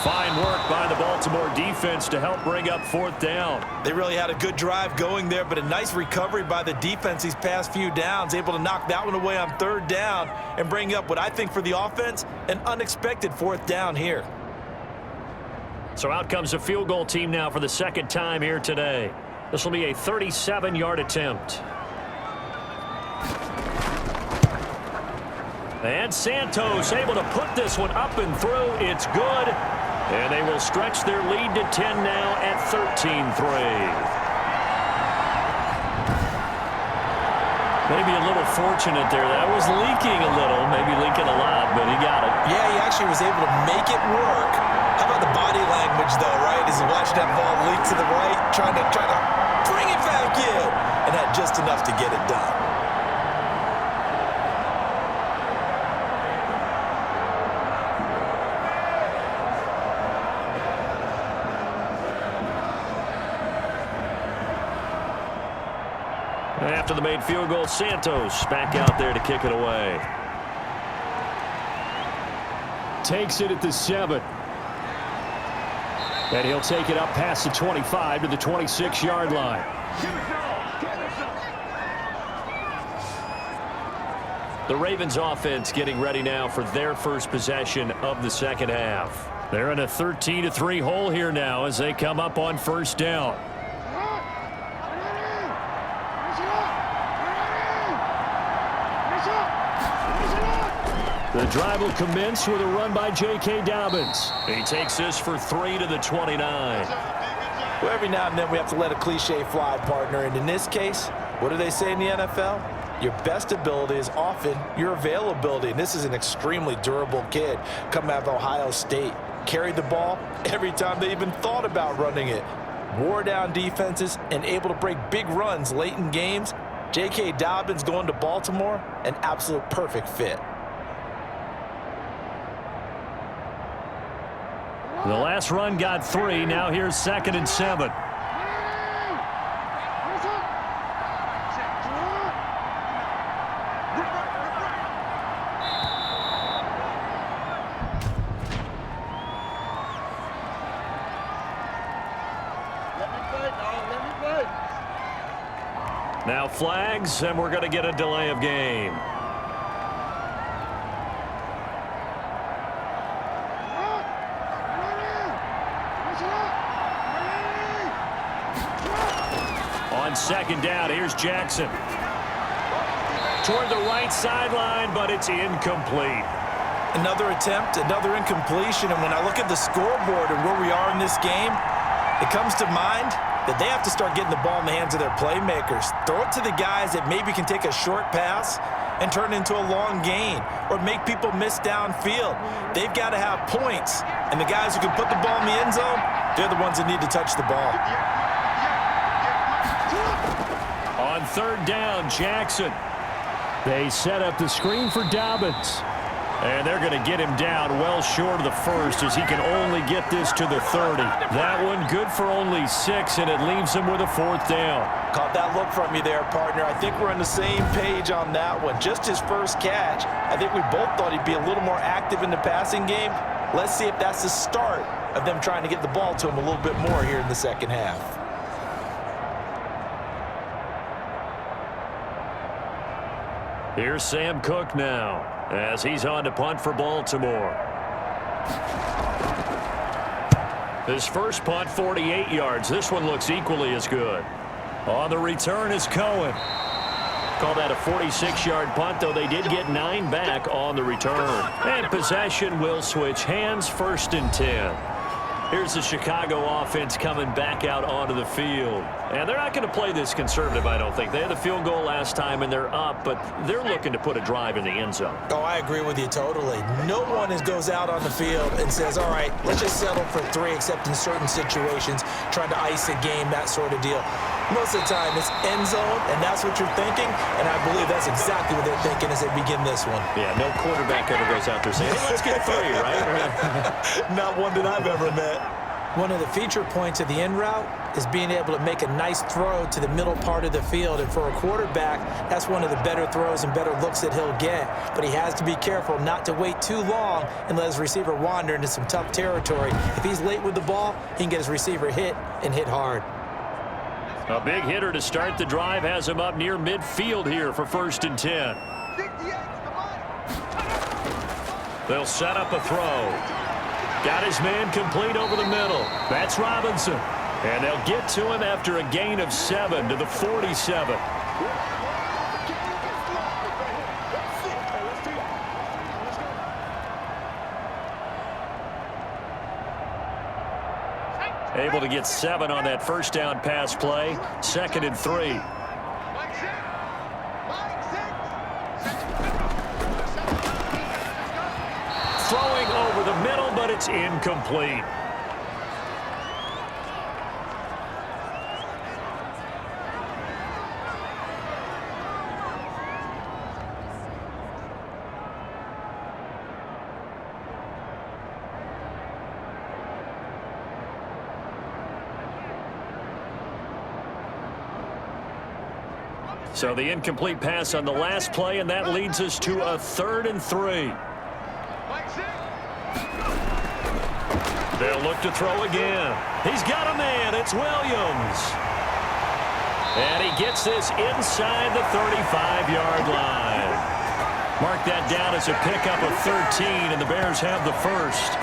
Fine work by the Baltimore defense to help bring up 4th down. They really had a good drive going there, but a nice recovery by the defense these past few downs, able to knock that one away on 3rd down and bring up what I think for the offense, an unexpected 4th down here. So out comes the field goal team now for the 2nd time here today. This will be a 37-yard attempt. And Santos able to put this one up and through. It's good. And they will stretch their lead to 10 now at 13-3. Maybe a little fortunate there. That was leaking a little, maybe leaking a lot, but he got it. Yeah, he actually was able to make it work. How about the body language, though, right? As he watched that ball leak to the right, trying to bring it back in, and had just enough to get it done. After the made field goal, Santos back out there to kick it away. Takes it at the 7. And he'll take it up past the 25 to the 26-yard line. The Ravens offense getting ready now for their first possession of the 2nd half. They're in a 13-3 hole here now as they come up on 1st down. The drive will commence with a run by J.K. Dobbins. He takes this for 3 to the 29. Well, every now and then we have to let a cliche fly, partner. And in this case, what do they say in the NFL? Your best ability is often your availability. And this is an extremely durable kid coming out of Ohio State. Carried the ball every time they even thought about running it. Wore down defenses and able to break big runs late in games. J.K. Dobbins going to Baltimore, an absolute perfect fit. The last run got 3. Now here's 2nd and 7. Now flags, and we're going to get a delay of game. On 2nd down, here's Jackson. Toward the right sideline, but it's incomplete. Another attempt, another incompletion, and when I look at the scoreboard and where we are in this game, it comes to mind that they have to start getting the ball in the hands of their playmakers. Throw it to the guys that maybe can take a short pass and turn it into a long gain or make people miss downfield. They've got to have points, and the guys who can put the ball in the end zone, they're the ones that need to touch the ball. On 3rd down, Jackson. They set up the screen for Dobbins. And they're going to get him down well short of the 1st as he can only get this to the 30. That one good for only 6, and it leaves him with a 4th down. Caught that look from you there, partner. I think we're on the same page on that one. Just his first catch. I think we both thought he'd be a little more active in the passing game. Let's see if that's the start of them trying to get the ball to him a little bit more here in the 2nd half. Here's Sam Cook now as he's on to punt for Baltimore. His first punt, 48 yards. This one looks equally as good. On the return is Cohen. Call that a 46-yard punt, though they did get 9 back on the return. And possession will switch hands, 1st and 10. Here's the Chicago offense coming back out onto the field. And they're not going to play this conservative, I don't think. They had the field goal last time, and they're up, but they're looking to put a drive in the end zone. Oh, I agree with you totally. No one goes out on the field and says, all right, let's just settle for 3, except in certain situations, trying to ice a game, that sort of deal. Most of the time, it's end zone, and that's what you're thinking, and I believe that's exactly what they're thinking as they begin this one. Yeah, no quarterback ever goes out there saying, hey, let's get 3, right? Not one that I've ever met. One of the feature points of the in route is being able to make a nice throw to the middle part of the field. And for a quarterback, that's one of the better throws and better looks that he'll get. But he has to be careful not to wait too long and let his receiver wander into some tough territory. If he's late with the ball, he can get his receiver hit and hit hard. A big hitter to start the drive has him up near midfield here for 1st and 10. They'll set up a throw. Got his man complete over the middle. That's Robinson. And they'll get to him after a gain of 7 to the 47. Able to get 7 on that first down pass play. 2nd and 3. Throwing over the middle, but it's incomplete. So the incomplete pass on the last play, and that leads us to a 3rd and 3. They'll look to throw again. He's got a man. It's Williams. And he gets this inside the 35-yard line. Mark that down as a pickup of 13, and the Bears have the first.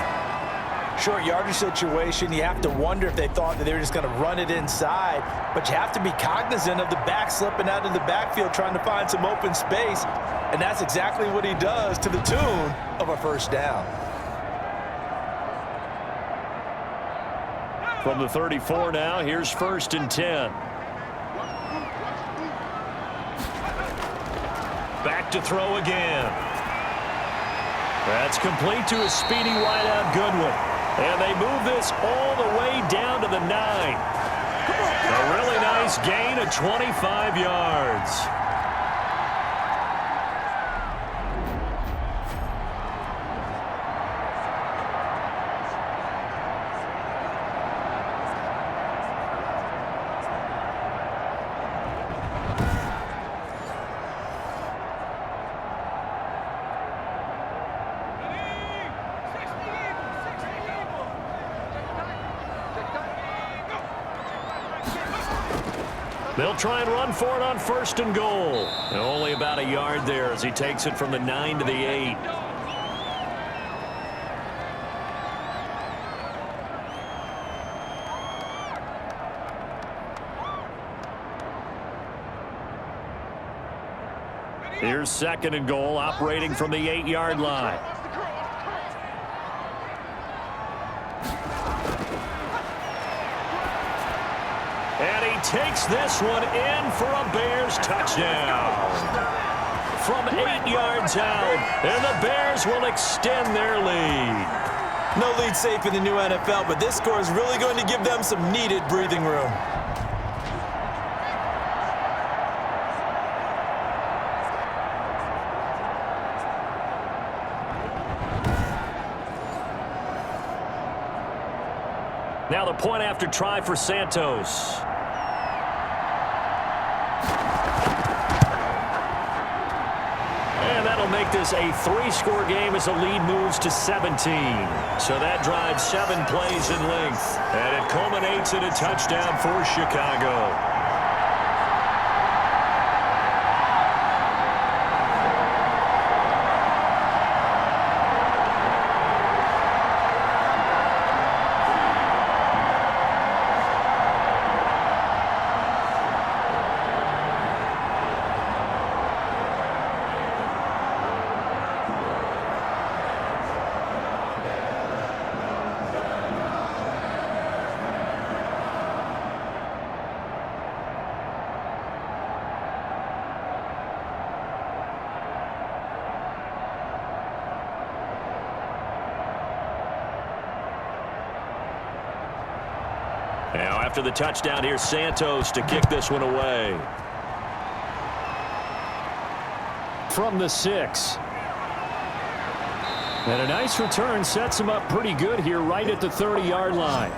Short yardage situation, you have to wonder if they thought that they were just going to run it inside. But you have to be cognizant of the back slipping out of the backfield trying to find some open space. And that's exactly what he does to the tune of a first down. From the 34 now, here's 1st and 10. Back to throw again. That's complete to a speedy wideout Goodwin. And they move this all the way down to the 9. A really nice gain of 25 yards. They'll try and run for it on 1st and goal. And only about a yard there as he takes it from the 9 to the 8. Here's 2nd and goal, operating from the 8-yard line. And he takes this one in for a Bears touchdown. From 8 yards out, and the Bears will extend their lead. No lead safe in the new NFL, but this score is really going to give them some needed breathing room. Now the point after try for Santos. And that'll make this a 3-score game as the lead moves to 17. So that drives 7 plays in length. And it culminates in a touchdown for Chicago. Now after the touchdown, here's Santos to kick this one away. From the 6. And a nice return sets him up pretty good here right at the 30-yard line.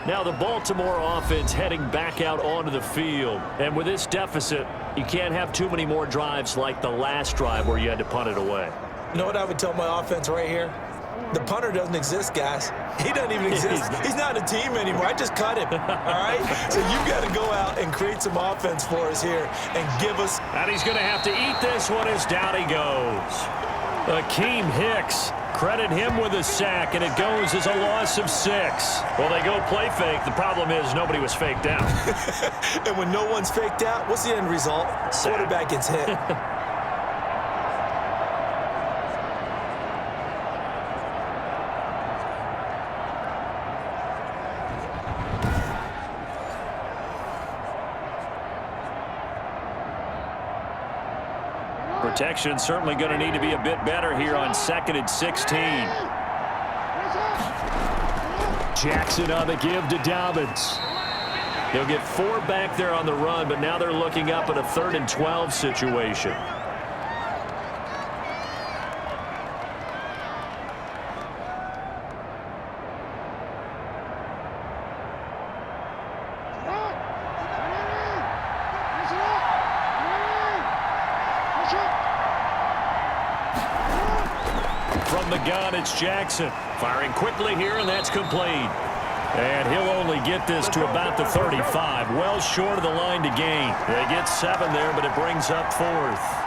Now the Baltimore offense heading back out onto the field. And with this deficit, you can't have too many more drives like the last drive where you had to punt it away. You know what I would tell my offense right here? The punter doesn't exist, guys. He doesn't even exist. He's not a team anymore. I just cut him, all right? So you've got to go out and create some offense for us here and give us. And he's going to have to eat this one as down he goes. Akeem Hicks, credit him with a sack, and it goes as a loss of 6. Well, they go play fake. The problem is nobody was faked out. And when no one's faked out, what's the end result? Quarterback gets hit. Protection certainly going to need to be a bit better here on 2nd and 16. Jackson on the give to Dobbins. They'll get 4 back there on the run, but now they're looking up at a 3rd and 12 situation. From the gun, it's Jackson. Firing quickly here, and that's complete. And he'll only get this to about the 35, well short of the line to gain. They get 7 there, but it brings up 4th.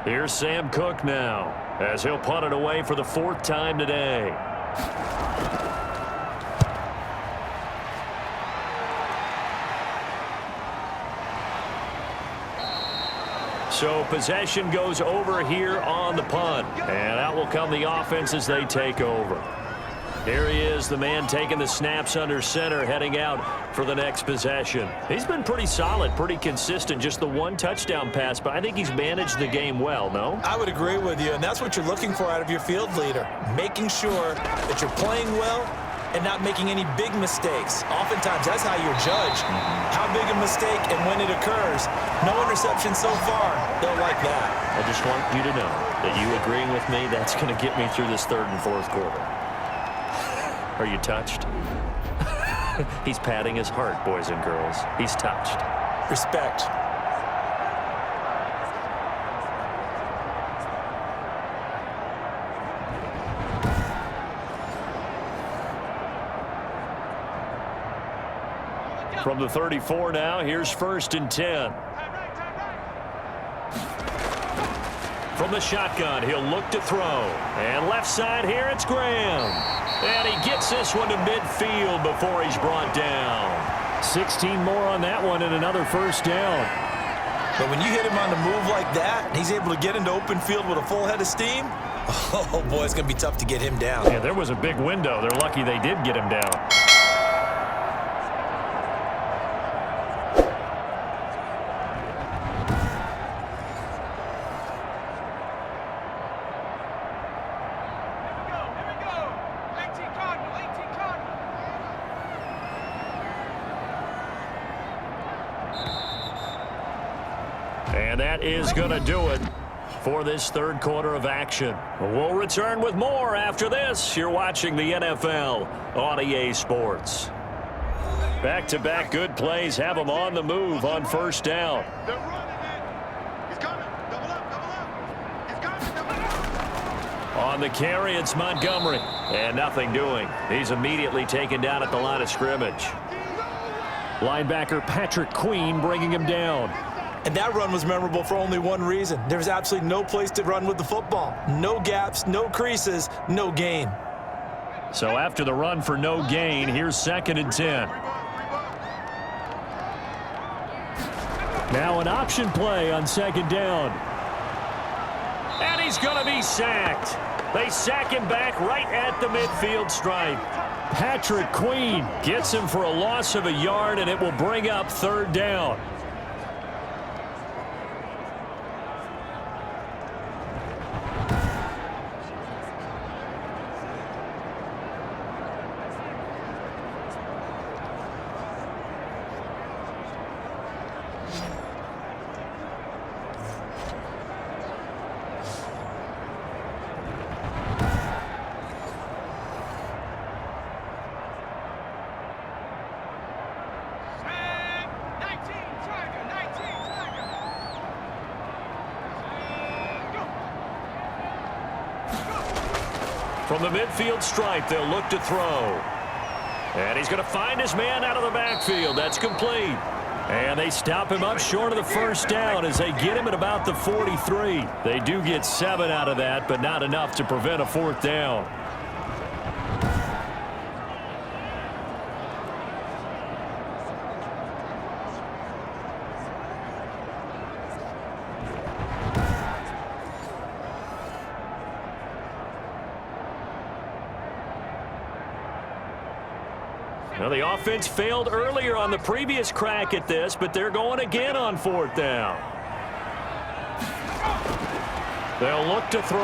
Here's Sam Cook now, as he'll punt it away for the 4th time today. So possession goes over here on the punt, and out will come the offense as they take over. Here he is, the man taking the snaps under center, heading out for the next possession. He's been pretty solid, pretty consistent, just the 1 touchdown pass, but I think he's managed the game well, no? I would agree with you, and that's what you're looking for out of your field leader, making sure that you're playing well and not making any big mistakes. Oftentimes, that's how you're judged. How big a mistake and when it occurs. No interception so far. They'll like that. I just want you to know that you agreeing with me, that's going to get me through this 3rd and 4th quarter. Are you touched? He's patting his heart, boys and girls. He's touched. Respect. From the 34 now, here's 1st and 10. From the shotgun, he'll look to throw. And left side here, it's Graham. And he gets this one to midfield before he's brought down. 16 more on that one and another 1st down. But when you hit him on the move like that, and he's able to get into open field with a full head of steam, oh boy, it's going to be tough to get him down. Yeah, there was a big window. They're lucky they did get him down. And that is going to do it for this 3rd quarter of action. We'll return with more after this. You're watching the NFL on EA Sports. Back-to-back good plays have them on the move on 1st down. They're running it. He's coming. Double up, double up. He's coming, double up. On the carry, it's Montgomery. And nothing doing. He's immediately taken down at the line of scrimmage. Linebacker Patrick Queen bringing him down. And that run was memorable for only one reason. There's absolutely no place to run with the football. No gaps, no creases, no gain. So after the run for no gain, here's 2nd and 10. Now an option play on 2nd down. And he's going to be sacked. They sack him back right at the midfield stripe. Patrick Queen gets him for a loss of a yard, and it will bring up 3rd down. From the midfield stripe, they'll look to throw. And he's going to find his man out of the backfield. That's complete. And they stop him up short of the first down as they get him at about the 43. They do get 7 out of that, but not enough to prevent a 4th down. Well, the offense failed earlier on the previous crack at this, but they're going again on 4th down. They'll look to throw.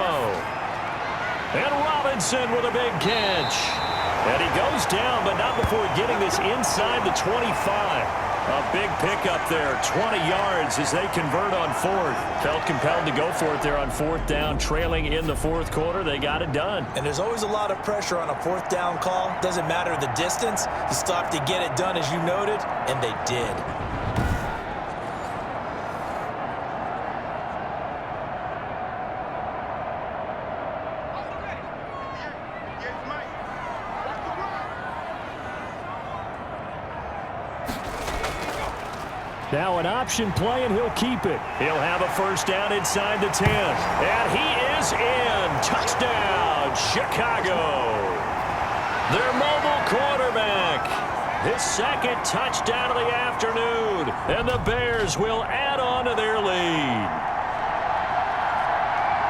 And Robinson with a big catch. And he goes down, but not before getting this inside the 25. A big pickup there, 20 yards as they convert on 4th. Felt compelled to go for it there on 4th down, trailing in the 4th quarter. They got it done. And there's always a lot of pressure on a 4th down call. Doesn't matter the distance. You still have to get it done, as you noted, and they did. Now an option play, and he'll keep it. He'll have a 1st down inside the 10. And he is in. Touchdown, Chicago. Their mobile quarterback. His 2nd touchdown of the afternoon. And the Bears will add on to their lead.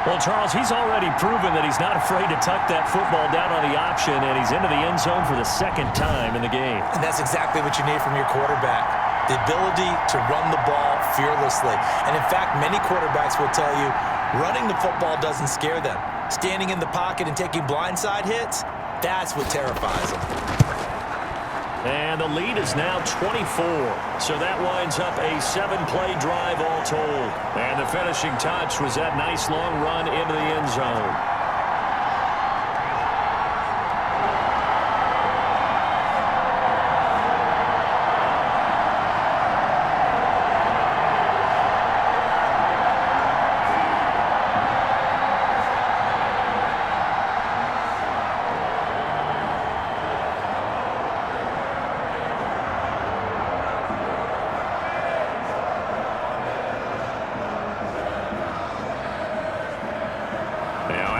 Well, Charles, he's already proven that he's not afraid to tuck that football down on the option, and he's into the end zone for the 2nd time in the game. And that's exactly what you need from your quarterback. The ability to run the ball fearlessly. And in fact, many quarterbacks will tell you running the football doesn't scare them. Standing in the pocket and taking blindside hits, that's what terrifies them. And the lead is now 24. So that winds up a 7-play drive all told. And the finishing touch was that nice long run into the end zone.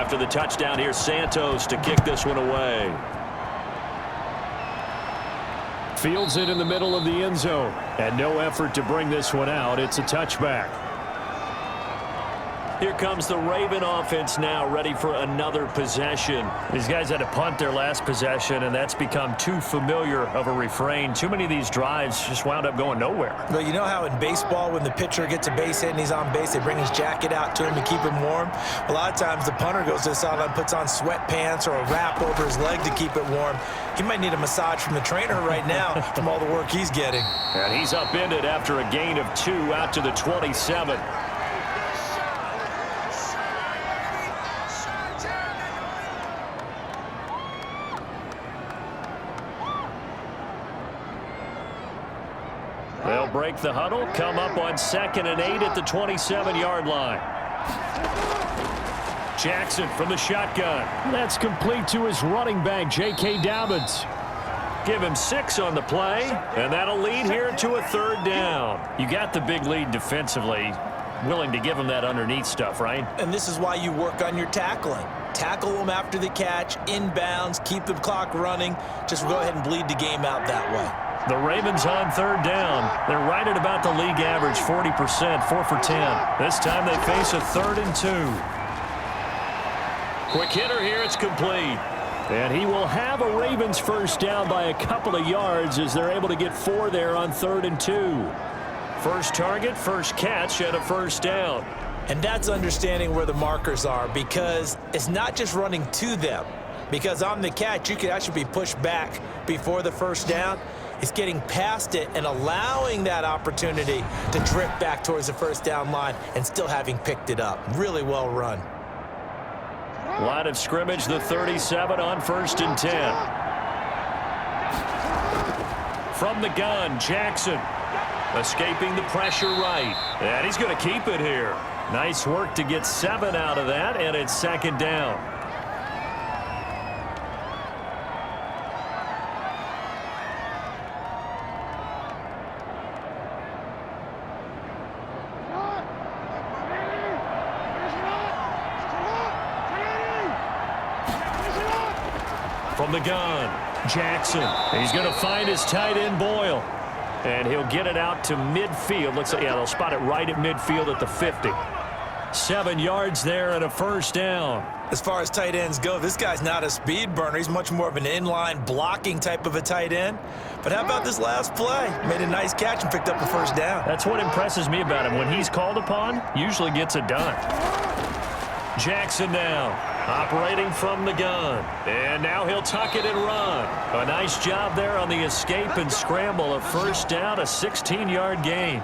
After the touchdown, here's Santos to kick this one away. Fields it in the middle of the end zone. And no effort to bring this one out. It's a touchback. Here comes the Raven offense now, ready for another possession. These guys had to punt their last possession, and that's become too familiar of a refrain. Too many of these drives just wound up going nowhere. Well, you know how in baseball, when the pitcher gets a base hit and he's on base, they bring his jacket out to him to keep him warm? A lot of times the punter goes to the sideline, puts on sweatpants or a wrap over his leg to keep it warm. He might need a massage from the trainer right now from all the work he's getting. And he's upended after a gain of 2 out to the 27. They'll break the huddle, come up on 2nd and 8 at the 27-yard line. Jackson from the shotgun. That's complete to his running back, J.K. Dobbins. Give him 6 on the play, and that'll lead here to a 3rd down. You got the big lead defensively. Willing to give him that underneath stuff, right? And this is why you work on your tackling. Tackle them after the catch, inbounds, keep the clock running. Just go ahead and bleed the game out that way. The Ravens on 3rd down. They're right at about the league average, 40%, 4 for 10. This time they face a 3rd and 2. Quick hitter here, it's complete. And he will have a Ravens 1st down by a couple of yards as they're able to get 4 there on 3rd and 2. First target, first catch, and a 1st down. And that's understanding where the markers are, because it's not just running to them. Because on the catch, you could actually be pushed back before the 1st down. It's getting past it and allowing that opportunity to drift back towards the 1st down line and still having picked it up. Really well run. Line of scrimmage, the 37 on 1st and 10. From the gun, Jackson escaping the pressure right. And he's going to keep it here. Nice work to get 7 out of that, and it's 2nd down. From the gun, Jackson. He's going to find his tight end, Boyle. And he'll get it out to midfield. Looks like, yeah, they'll spot it right at midfield at the 50. 7 yards there and a first down. As far as tight ends go, this guy's not a speed burner. He's much more of an inline blocking type of a tight end. But how about this last play? Made a nice catch and picked up the first down. That's what impresses me about him. When he's called upon, usually gets it done. Jackson now, operating from the gun. And now he'll tuck it and run. A nice job there on the escape and scramble. A first down, a 16-yard gain.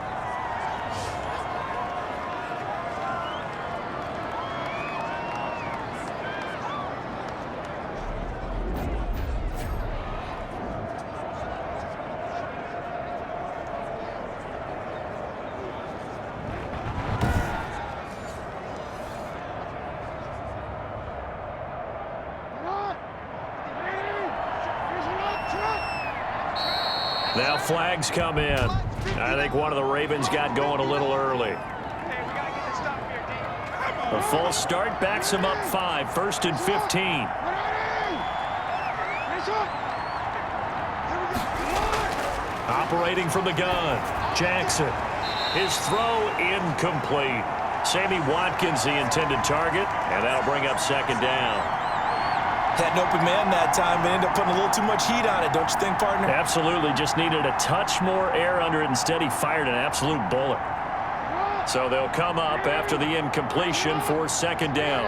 Now flags come in. I think one of the Ravens got going a little early. A false start backs him up 5, 1st and 15. Operating from the gun, Jackson. His throw incomplete. Sammy Watkins, the intended target, and that'll bring up 2nd down. Had an open man that time, but ended up putting a little too much heat on it, don't you think, partner? Absolutely. Just needed a touch more air under it. Instead, he fired an absolute bullet. So they'll come up after the incompletion for 2nd down.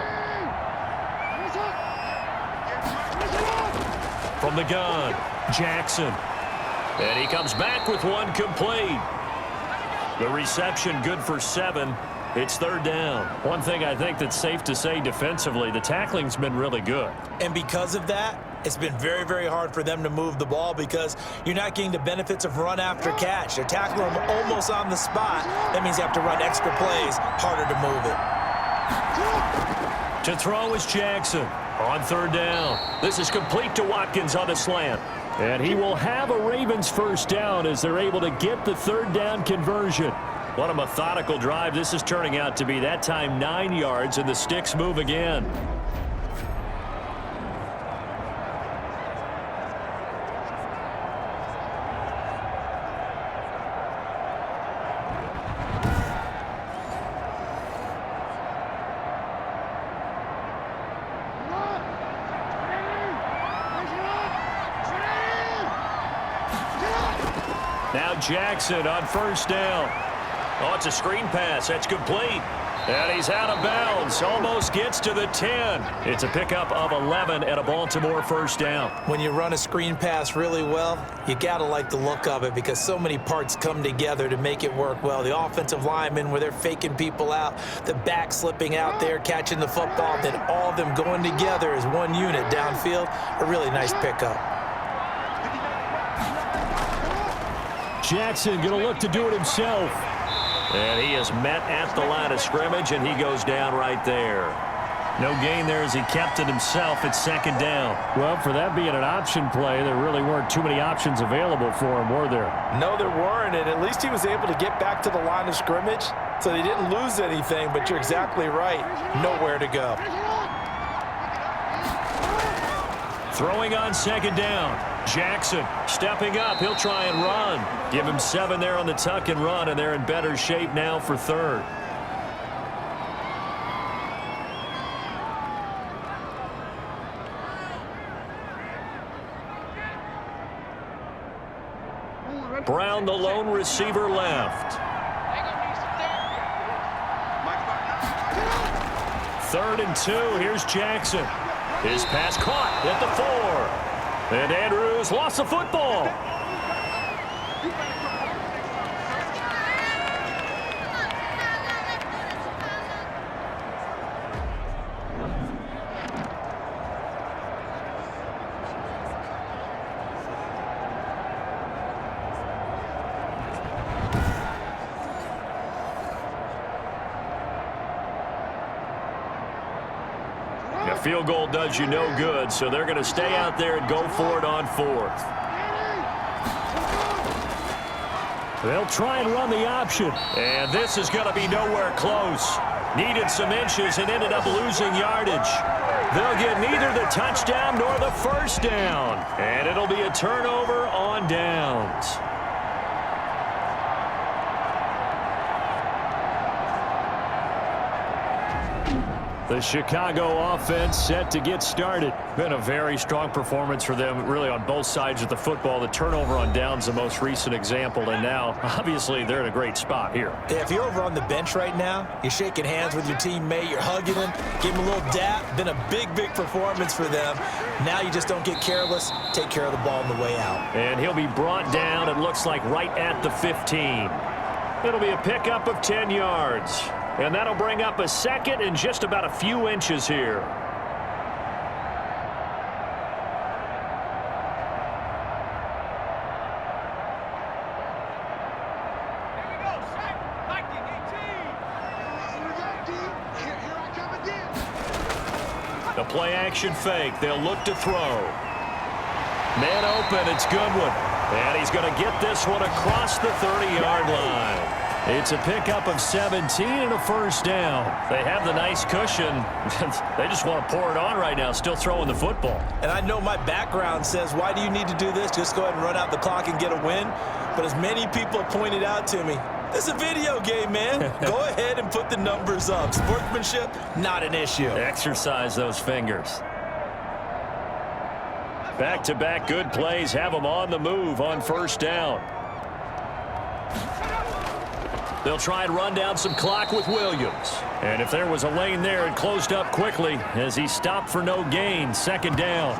From the gun, Jackson. And he comes back with one complete. The reception good for 7. It's 3rd down. One thing I think that's safe to say defensively, the tackling's been really good. And because of that, it's been very, very hard for them to move the ball because you're not getting the benefits of run after catch. They're tackling them almost on the spot. That means you have to run extra plays, harder to move it. To throw is Jackson on 3rd down. This is complete to Watkins on the slant. And he will have a Ravens first down as they're able to get the 3rd down conversion. What a methodical drive this is turning out to be. That time 9 yards, and the sticks move again. Now Jackson on 1st down. Oh, it's a screen pass. That's complete. And he's out of bounds. Almost gets to the 10. It's a pickup of 11 and a Baltimore first down. When you run a screen pass really well, you got to like the look of it because so many parts come together to make it work well. The offensive linemen, where they're faking people out, the back slipping out there, catching the football, then all of them going together as one unit downfield. A really nice pickup. Jackson going to look to do it himself. And he is met at the line of scrimmage, and he goes down right there. No gain there as he kept it himself. It's 2nd down. Well, for that being an option play, there really weren't too many options available for him, were there? No, there weren't, and at least he was able to get back to the line of scrimmage, so they didn't lose anything, but you're exactly right. Nowhere to go. Throwing on 2nd down. Jackson stepping up. He'll try and run. Give him 7 there on the tuck and run, and they're in better shape now for 3rd. Brown, the lone receiver, left. 3rd and 2. Here's Jackson. His pass caught at the 4. And Andrews lost the football. A field goal does you no good, so they're going to stay out there and go for it on 4th. They'll try and run the option, and this is going to be nowhere close. Needed some inches and ended up losing yardage. They'll get neither the touchdown nor the first down. And it'll be a turnover on downs. The Chicago offense set to get started. Been a very strong performance for them, really, on both sides of the football. The turnover on downs, the most recent example, and now, obviously, they're in a great spot here. Yeah, if you're over on the bench right now, you're shaking hands with your teammate, you're hugging him, give him a little dap. Been a big, big performance for them. Now you just don't get careless. Take care of the ball on the way out. And he'll be brought down, it looks like, right at the 15. It'll be a pickup of 10 yards. And that'll bring up a second and just about a few inches here. The play action fake. They'll look to throw. Man open. It's Goodwin. And he's going to get this one across the 30-yard line. It's a pickup of 17 and a first down. They have the nice cushion. They just want to pour it on right now, still throwing the football. And I know my background says, why do you need to do this? Just go ahead and run out the clock and get a win. But as many people pointed out to me, this is a video game, man. Go ahead and put the numbers up. Sportsmanship, not an issue. Exercise those fingers. Back-to-back good plays have them on the move on first down. They'll try and run down some clock with Williams. And if there was a lane there, it closed up quickly as he stopped for no gain. Second down.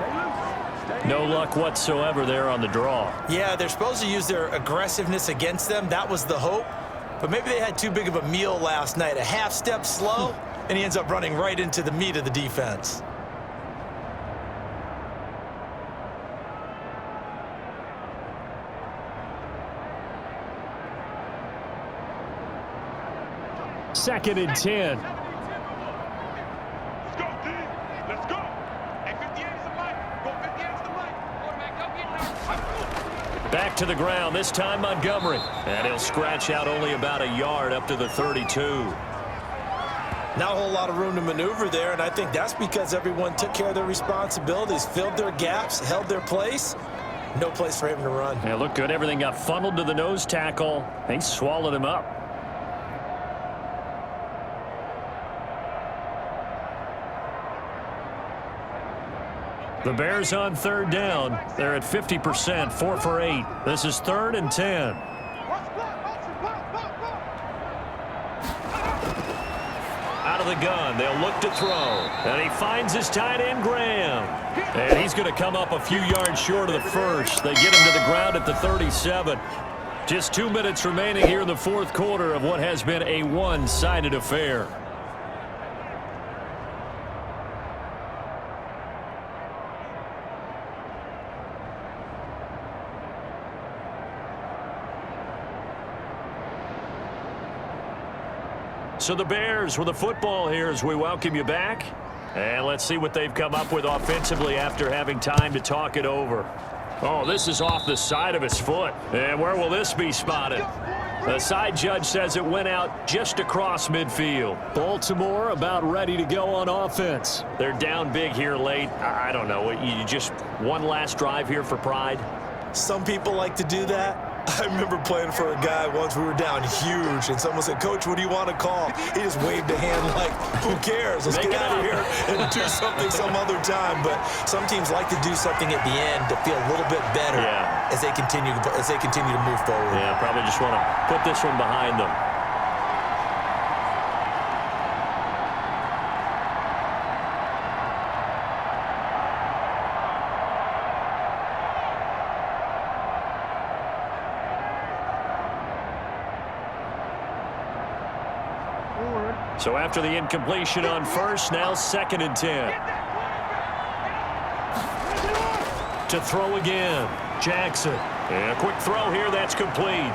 No luck whatsoever there on the draw. Yeah, they're supposed to use their aggressiveness against them. That was the hope. But maybe they had too big of a meal last night. A half step slow, and he ends up running right into the meat of the defense. Second and 10. Let's go, D. Let's go. Hey, 58 is the mic. Go 58 is the mic. Quarterback, don't get nervous. Back to the ground, this time Montgomery. And he'll scratch out only about a yard up to the 32. Not a whole lot of room to maneuver there, and I think that's because everyone took care of their responsibilities, filled their gaps, held their place. No place for him to run. Yeah, looked good. Everything got funneled to the nose tackle. They swallowed him up. The Bears on third down. They're at 50%, 4 for 8. This is 3rd and 10. Out of the gun, they'll look to throw. And he finds his tight end, Graham. And he's going to come up a few yards short of the first. They get him to the ground at the 37. Just 2 minutes remaining here in the fourth quarter of what has been a one-sided affair. So the Bears with the football here as we welcome you back. And let's see what they've come up with offensively after having time to talk it over. Oh, this is off the side of his foot. And where will this be spotted? The side judge says it went out just across midfield. Baltimore about ready to go on offense. They're down big here late. I don't know. You just one last drive here for pride? Some people like to do that. I remember playing for a guy once. We were down huge, and someone said, "Coach, what do you want to call?" He just waved a hand like, "Who cares? Let's get out of here and do something some other time." But some teams like to do something at the end to feel a little bit better as they continue to move forward. Yeah, probably just want to put this one behind them. So after the incompletion on first, now 2nd and 10. To throw again, Jackson. And a quick throw here, that's complete.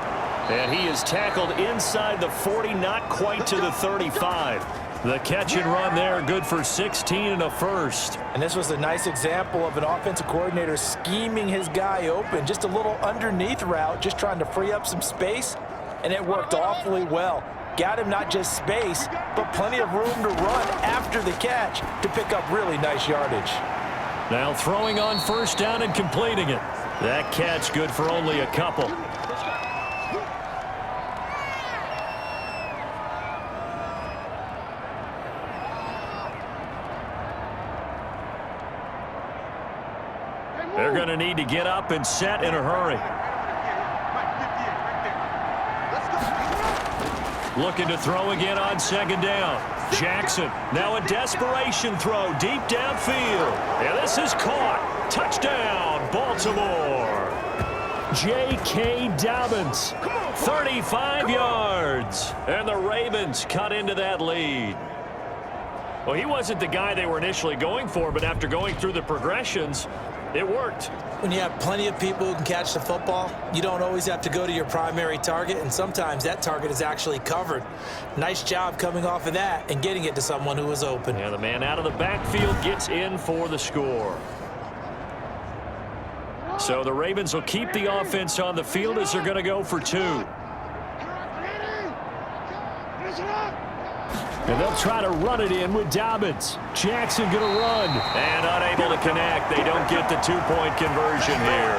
And he is tackled inside the 40, not quite to the 35. The catch and run there, good for 16 and a first. And this was a nice example of an offensive coordinator scheming his guy open. Just a little underneath route, just trying to free up some space. And it worked awfully well. got him not just space, but plenty of room to run after the catch to pick up really nice yardage. Now throwing on first down and completing it. That catch good for only a couple. They're going to need to get up and set in a hurry. Looking to throw again on second down. Jackson, now a desperation throw deep downfield. And this is caught. Touchdown, Baltimore. J.K. Dobbins, 35 yards. And the Ravens cut into that lead. Well, he wasn't the guy they were initially going for, but after going through the progressions, it worked. When you have plenty of people who can catch the football, you don't always have to go to your primary target, and sometimes that target is actually covered. Nice job coming off of that and getting it to someone who was open. And the man out of the backfield gets in for the score. So the Ravens will keep the offense on the field as they're going to go for two. And they'll try to run it in with Dobbins. Jackson going to run. And unable to connect. They don't get the two-point conversion here.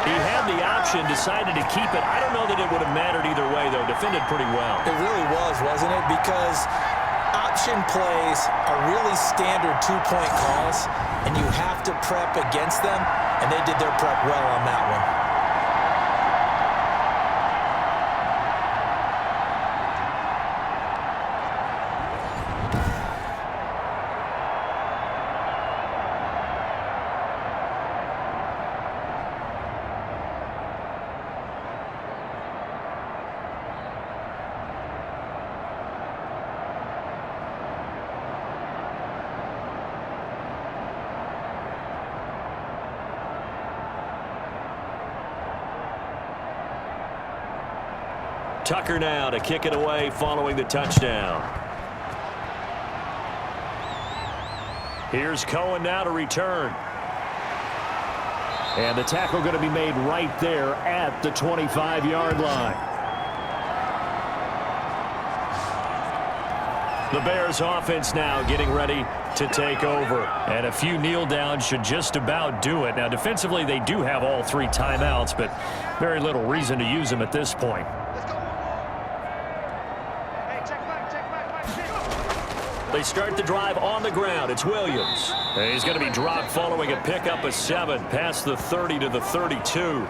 He had the option, decided to keep it. I don't know that it would have mattered either way, though. Defended pretty well. It really was, wasn't it? Because option plays are really standard two-point calls, and you have to prep against them, and they did their prep well on that one. Tucker now to kick it away following the touchdown. Here's Cohen now to return. And the tackle going to be made right there at the 25-yard line. The Bears offense now getting ready to take over. And a few kneel downs should just about do it. Now defensively they do have all three timeouts, but very little reason to use them at this point. They start the drive on the ground. It's Williams. And he's going to be dropped following a pickup of 7 past the 30 to the 32.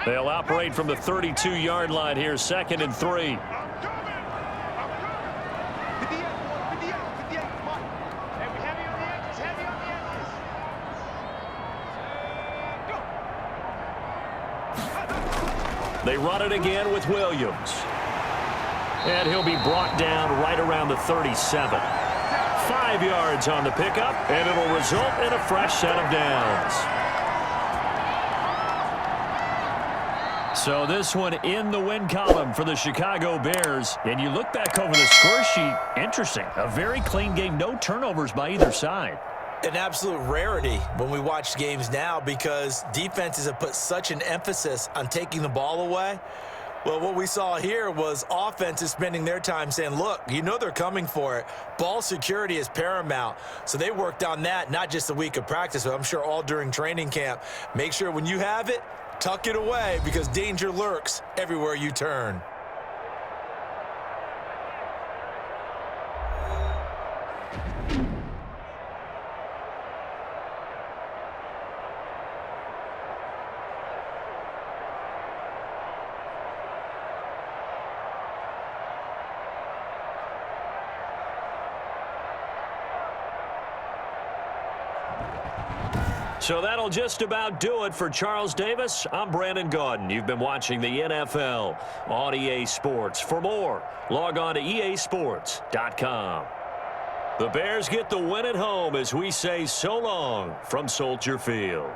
They'll operate from the 32-yard line here, 2nd and 3. They run it again with Williams. And he'll be brought down right around the 37. 5 yards on the pickup, and it'll result in a fresh set of downs. So this one in the win column for the Chicago Bears. And you look back over the score sheet, interesting. A very clean game, no turnovers by either side. An absolute rarity when we watch games now because defenses have put such an emphasis on taking the ball away. Well, what we saw here was offenses spending their time saying, look, you know they're coming for it. Ball security is paramount. So they worked on that, not just a week of practice, but I'm sure all during training camp. Make sure when you have it, tuck it away because danger lurks everywhere you turn. So that'll just about do it for Charles Davis. I'm Brandon Gaudin. You've been watching the NFL on EA Sports. For more, log on to easports.com. The Bears get the win at home as we say so long from Soldier Field.